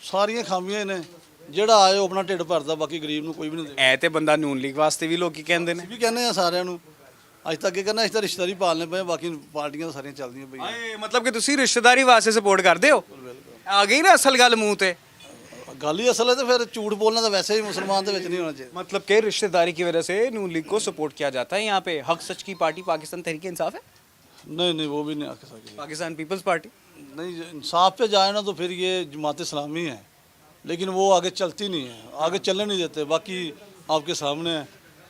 ਸਾਰੀਆਂ ਖਾਮੀਆਂ ਨੇ, ਜਿਹੜਾ ਆਏ ਉਹ ਆਪਣਾ ਢਿੱਡ ਭਰਦਾ, ਬਾਕੀ ਗਰੀਬ ਨੂੰ ਕੋਈ ਵੀ ਨਹੀਂ ਦੇ। ਐ ਤੇ ਬੰਦਾ ਨੂਨ ਲੀਗ ਵਾਸਤੇ ਵੀ ਲੋਕੀ ਕਹਿੰਦੇ ਨੇ। ਵੀ ਕਹਿੰਦੇ ਆ ਸਾਰਿਆਂ ਨੂੰ, ਅੱਜ ਤੱਕ ਇਹ ਕਹਿੰਦਾ ਅਸੀਂ ਤਾਂ ਰਿਸ਼ਤੇਦਾਰੀ ਪਾਲਨੇ ਪਏ, ਬਾਕੀ ਪਾਰਟੀਆਂ ਤਾਂ ਸਾਰੀਆਂ ਚੱਲਦੀਆਂ ਪਈਆਂ। ਆਏ ਮਤਲਬ ਕਿ ਤੁਸੀਂ ਰਿਸ਼ਤੇਦਾਰੀ ਵਾਸਤੇ ਸਪੋਰਟ ਕਰਦੇ ਹੋ? ਆ ਗਈ ਨਾ ਅਸਲ ਗੱਲ ਮੂੰਹ ਤੇ। ਗੱਲ ਹੀ ਅਸਲ है तो फिर झूठ बोलना तो वैसे ही मुसलमान के नहीं होना चाहिए। मतलब कि रिश्तेदारी की वजह से नून लीग को सपोर्ट किया जाता है यहाँ पे। हक सच की पार्टी पाकिस्तान तहरीक इंसाफ है? नहीं वो भी नहीं आके सकती। पाकिस्तान पीपल्स पार्टी नहीं, इंसाफ पे जाए ना तो फिर ये जमात इस्लामी है, लेकिन वो आगे चलती नहीं है, आगे चलने नहीं देते। बाकी आपके सामने है,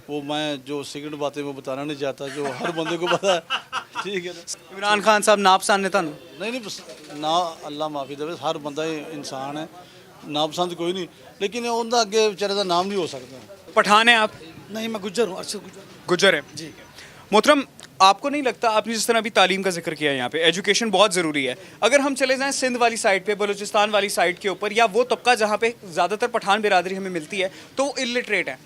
वो मैं जो सिगरेट बातें वो बताना नहीं चाहता, जो हर बंदे को पता है। ठीक है, इमरान खान साहब नापसंद ने थानू? नहीं ना, अल्लाह माफ़ी देवे, हर बंदा इंसान है, नापसंद कोई नहीं, लेकिन उनका अगे बेचारे का नाम नहीं हो सकता। पठान है आप? नहीं, मैं गुज्जर हूँ, अरशद गुज्जर है जी। मोहतरम, आपको नहीं लगता, आपने जिस तरह अभी तालीम का जिक्र किया है यहाँ पे, एजुकेशन बहुत ज़रूरी है। अगर हम चले जाएं सिंध वाली साइड पे, बलूचिस्तान वाली साइड के ऊपर, या वो तबका जहाँ पे ज़्यादातर पठान बिरादरी हमें मिलती है, तो इलिटरेट है,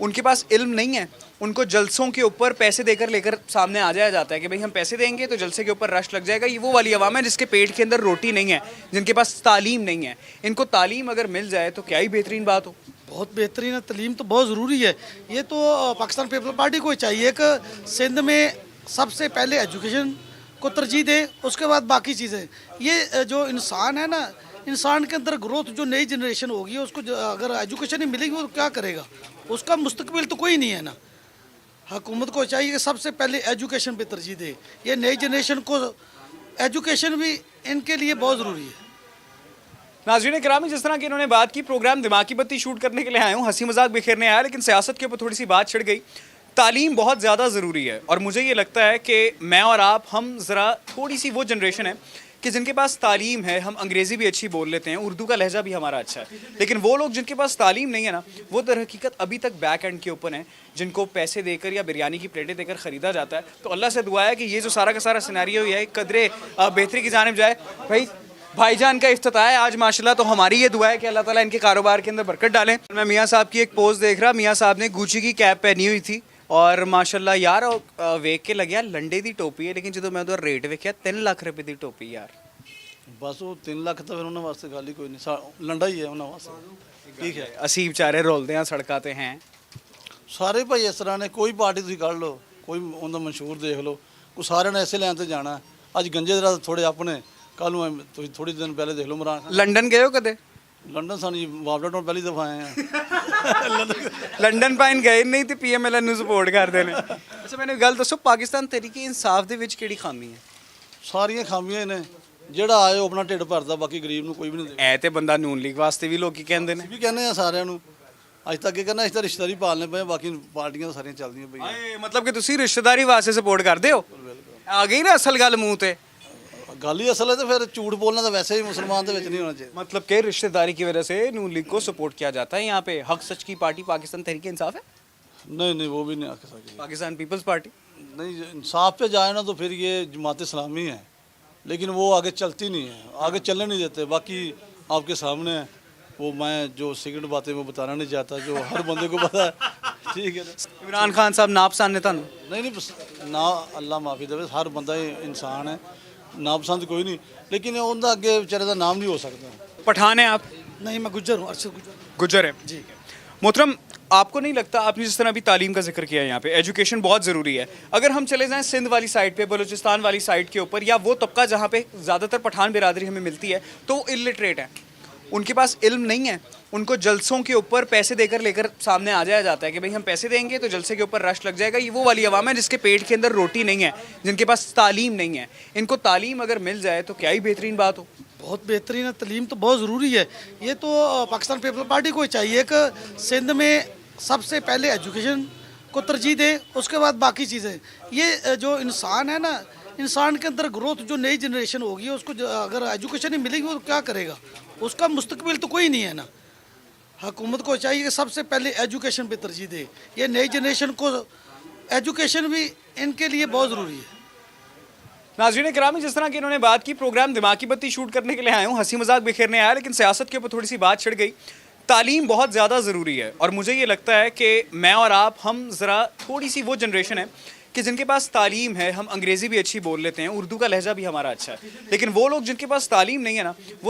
उनके पास इल्म नहीं है, उनको जलसों के ऊपर पैसे देकर लेकर सामने आ जाया जाता है कि भाई हम पैसे देंगे तो जलसे के ऊपर रश लग जाएगा। ये वो वाली अवाम है जिसके पेट के अंदर रोटी नहीं है, जिनके पास तालीम नहीं है। इनको तालीम अगर मिल जाए तो क्या ही बेहतरीन बात हो। बहुत बेहतरीन है, तालीम तो बहुत ज़रूरी है। ये तो पाकिस्तान पीपल्स पार्टी को चाहिए कि सिंध में सबसे पहले एजुकेशन को तरजीह दे, उसके बाद बाकी चीज़ें। ये जो इंसान है ना, इंसान के अंदर ग्रोथ, जो नई जनरेशन होगी उसको अगर एजुकेशन नहीं मिलेगी वो क्या करेगा? उसका मुस्तकबिल तो कोई नहीं है ना। हुकूमत को चाहिए कि सबसे पहले एजुकेशन पे तरजीह दे। ये नई जनरेशन को एजुकेशन भी इनके लिए बहुत ज़रूरी है। नाज़रीन किरामी, जिस तरह की इन्होंने बात की, प्रोग्राम दिमाग की बत्ती शूट करने के लिए आया हूँ, हंसी मजाक बिखेरने आया, लेकिन सियासत के ऊपर थोड़ी सी बात छिड़ गई। तालीम बहुत ज़्यादा ज़रूरी है और मुझे ये लगता है कि मैं और आप, हम ज़रा थोड़ी सी वो जनरेशन है कि जिनके पास तालीम है। हम अंग्रेज़ी भी अच्छी बोल लेते हैं, उर्दू का लहजा भी हमारा अच्छा है, लेकिन वो लोग जिनके पास तालीम नहीं है ना, वो दर हकीकत अभी तक बैक एंड के ऊपर हैं, जिनको पैसे देकर या बिरयानी की प्लेटें देकर ख़रीदा जाता है। तो अल्लाह से दुआ है कि ये जो सारा का सारा सिनेरियो है कदरे बेहतरी की जानिब जाए। भाईजान का इफ्तिताह है आज माशाल्लाह, तो हमारी ये दुआ है कि अल्लाह ताला इनके कारोबार के अंदर बरकत डालें। मैं मियाँ साहब की एक पोस्ट देख रहा, मियाँ साहब ने गुची की कैप पहनी हुई थी और माशाल्लाह यार वेख के लग्या लंडे दी टोपी है, लेकिन जो मैं उधर रेट वेख्या 3 लाख रुपए दी टोपी यार। बस वो 3 लाख तो फिर उन्होंने वास्ते गाली कोई नहीं, लंडा ही है उन्होंने वास्ते। ठीक है, ਅਸੀਂ ਵਿਚਾਰੇ ਰੋਲਦੇ ਆ ਸੜਕਾਂ ਤੇ हैं। ਸਾਰੇ ਭਾਈ ਇਸ ਤਰ੍ਹਾਂ ਨੇ, ਕੋਈ ਪਾਰਟੀ ਤੁਸੀਂ ਕੱਢ ਲਓ, ਕੋਈ ਉਹਦਾ ਮਸ਼ਹੂਰ ਦੇਖ ਲਓ, ਕੋਈ ਸਾਰਿਆਂ ਨੇ ਐਸੇ ਲਾਈਨ ਤੇ ਜਾਣਾ। ਅੱਜ ਗੰਜੇ ਦੇ ਰਾਤ ਥੋੜੇ ਆਪਣੇ, ਕੱਲ ਨੂੰ ਤੁਸੀਂ ਥੋੜੀ ਦਿਨ ਪਹਿਲੇ ਦੇਖ ਲਓ ਇਮਰਾਨ ਖਾਨ। ਲੰਡਨ ਗਏ ਹੋ ਕਦੇ? ਲੰਡਨ ਸਾਨੂੰ ਜੀ ਵਾਪਡਾ ਤੋਂ ਪਹਿਲੀ ਦਫਾ ਆਏ ਆ। ਲੰਡਨ ਪਾਈਨ ਗਏ ਨਹੀਂ ਤੇ ਪੀਐਮਐਲ ਨੂੰ ਸਪੋਰਟ ਕਰਦੇ ਨੇ। ਅੱਛਾ ਮੈਨੂੰ ਗੱਲ ਦੱਸੋ, ਪਾਕਿਸਤਾਨ ਤਹਿਰੀਕ ਇਨਸਾਫ ਦੇ ਵਿੱਚ ਕਿਹੜੀ ਖਾਮੀ ਹੈ? ਸਾਰੀਆਂ ਖਾਮੀਆਂ ਨੇ, ਜਿਹੜਾ ਆਏ ਉਹ ਆਪਣਾ ਢਿੱਡ ਭਰਦਾ, ਬਾਕੀ ਗਰੀਬ ਨੂੰ ਕੋਈ ਵੀ ਨਹੀਂ ਦੇ। ਐ ਤੇ ਬੰਦਾ ਨੂਨ ਲੀਗ ਵਾਸਤੇ ਵੀ ਲੋਕੀ ਕਹਿੰਦੇ ਨੇ। ਵੀ ਕਹਿੰਦੇ ਆ ਸਾਰਿਆਂ ਨੂੰ, ਅੱਜ ਤੱਕ ਇਹ ਕਹਿੰਦਾ ਅਸੀਂ ਤਾਂ ਰਿਸ਼ਤੇਦਾਰੀ ਪਾਲਨੇ ਪਏ, ਬਾਕੀ ਪਾਰਟੀਆਂ ਤਾਂ ਸਾਰੀਆਂ ਚੱਲਦੀਆਂ ਪਈਆਂ। ਆਏ ਮਤਲਬ ਕਿ ਤੁਸੀਂ ਰਿਸ਼ਤੇਦਾਰੀ ਵਾਸਤੇ ਸਪੋਰਟ ਕਰਦੇ ਹੋ? ਆ ਗਈ ਨਾ ਅਸਲ ਗੱਲ ਮੂੰਹ ਤੇ। ਗੱਲ ਹੀ ਅਸਲ है तो फिर झूठ बोलना तो वैसे ही मुसलमान के नहीं होना चाहिए। मतलब कि रिश्तेदारी की वजह से नून लीग को सपोर्ट किया जाता है यहाँ पे। हक सच की पार्टी पाकिस्तान तहरीक इंसाफ है? नहीं वो भी नहीं आके सकती। Pakistan Peoples Party? नहीं, इंसाफ पे जाए ना तो फिर ये जमात इस्लामी है, लेकिन वो आगे चलती नहीं है, आगे चलने नहीं देते। बाकी आपके सामने है, वो मैं जो सिगरेट बातें वो बताना नहीं चाहता, जो हर बंदे को पता है। ठीक है, इमरान खान साहब नापसंद ने थानू? नहीं ना, अल्लाह माफ़ी देवे, हर बंदा इंसान है, नापसंद कोई नहीं, लेकिन उनका अगे बेचारे का नाम नहीं हो सकता। पठान है आप? नहीं, मैं गुज्जर हूँ, अरशद गुज्जर है जी। मोहतरम, आपको नहीं लगता, आपने जिस तरह अभी तालीम का जिक्र किया है यहाँ पे, एजुकेशन बहुत ज़रूरी है। अगर हम चले जाएं सिंध वाली साइड पे, बलूचिस्तान वाली साइड के ऊपर, या वो तबका जहाँ पे ज़्यादातर पठान बिरादरी हमें मिलती है, तो वो इलिटरेट है, उनके पास इल्म नहीं है, उनको जलसों के ऊपर पैसे देकर लेकर सामने आ जाया जाता है कि भाई हम पैसे देंगे तो जलसे के ऊपर रश लग जाएगा। ये वो वाली अवाम है जिसके पेट के अंदर रोटी नहीं है, जिनके पास तालीम नहीं है। इनको तालीम अगर मिल जाए तो क्या ही बेहतरीन बात हो। बहुत बेहतरीन है, तलीम तो बहुत ज़रूरी है। ये तो पाकिस्तान पीपल पार्टी को ही चाहिए कि सिंध में सबसे पहले एजुकेशन को तरजीह दें, उसके बाद बाकी चीज़ें। ये जो इंसान है ना, इंसान के अंदर ग्रोथ, जो नई जनरेशन होगी उसको अगर एजुकेशन ही मिलेगी वो क्या करेगा, उसका मुस्तकबिल तो कोई नहीं है ना। हुकूमत को चाहिए कि सबसे पहले एजुकेशन पे तरजीह दे। ये नई जनरेशन को एजुकेशन भी इनके लिए बहुत ज़रूरी है। नाज़रीन किरामी, जिस तरह की इन्होंने बात की, प्रोग्राम दिमागी बत्ती शूट करने के लिए आया हूँ, हंसी मजाक बिखेरने आया, लेकिन सियासत के ऊपर थोड़ी सी बात छिड़ गई। तालीम बहुत ज़्यादा ज़रूरी है और मुझे ये लगता है कि मैं और आप, हम ज़रा थोड़ी सी वो जनरेशन है कि जिनके पास तालीम है। हम अंग्रेज़ी भी अच्छी बोल लेते हैं, उर्दू का लहजा भी हमारा अच्छा है, लेकिन वो लोग जिनके पास तालीम नहीं है ना, वो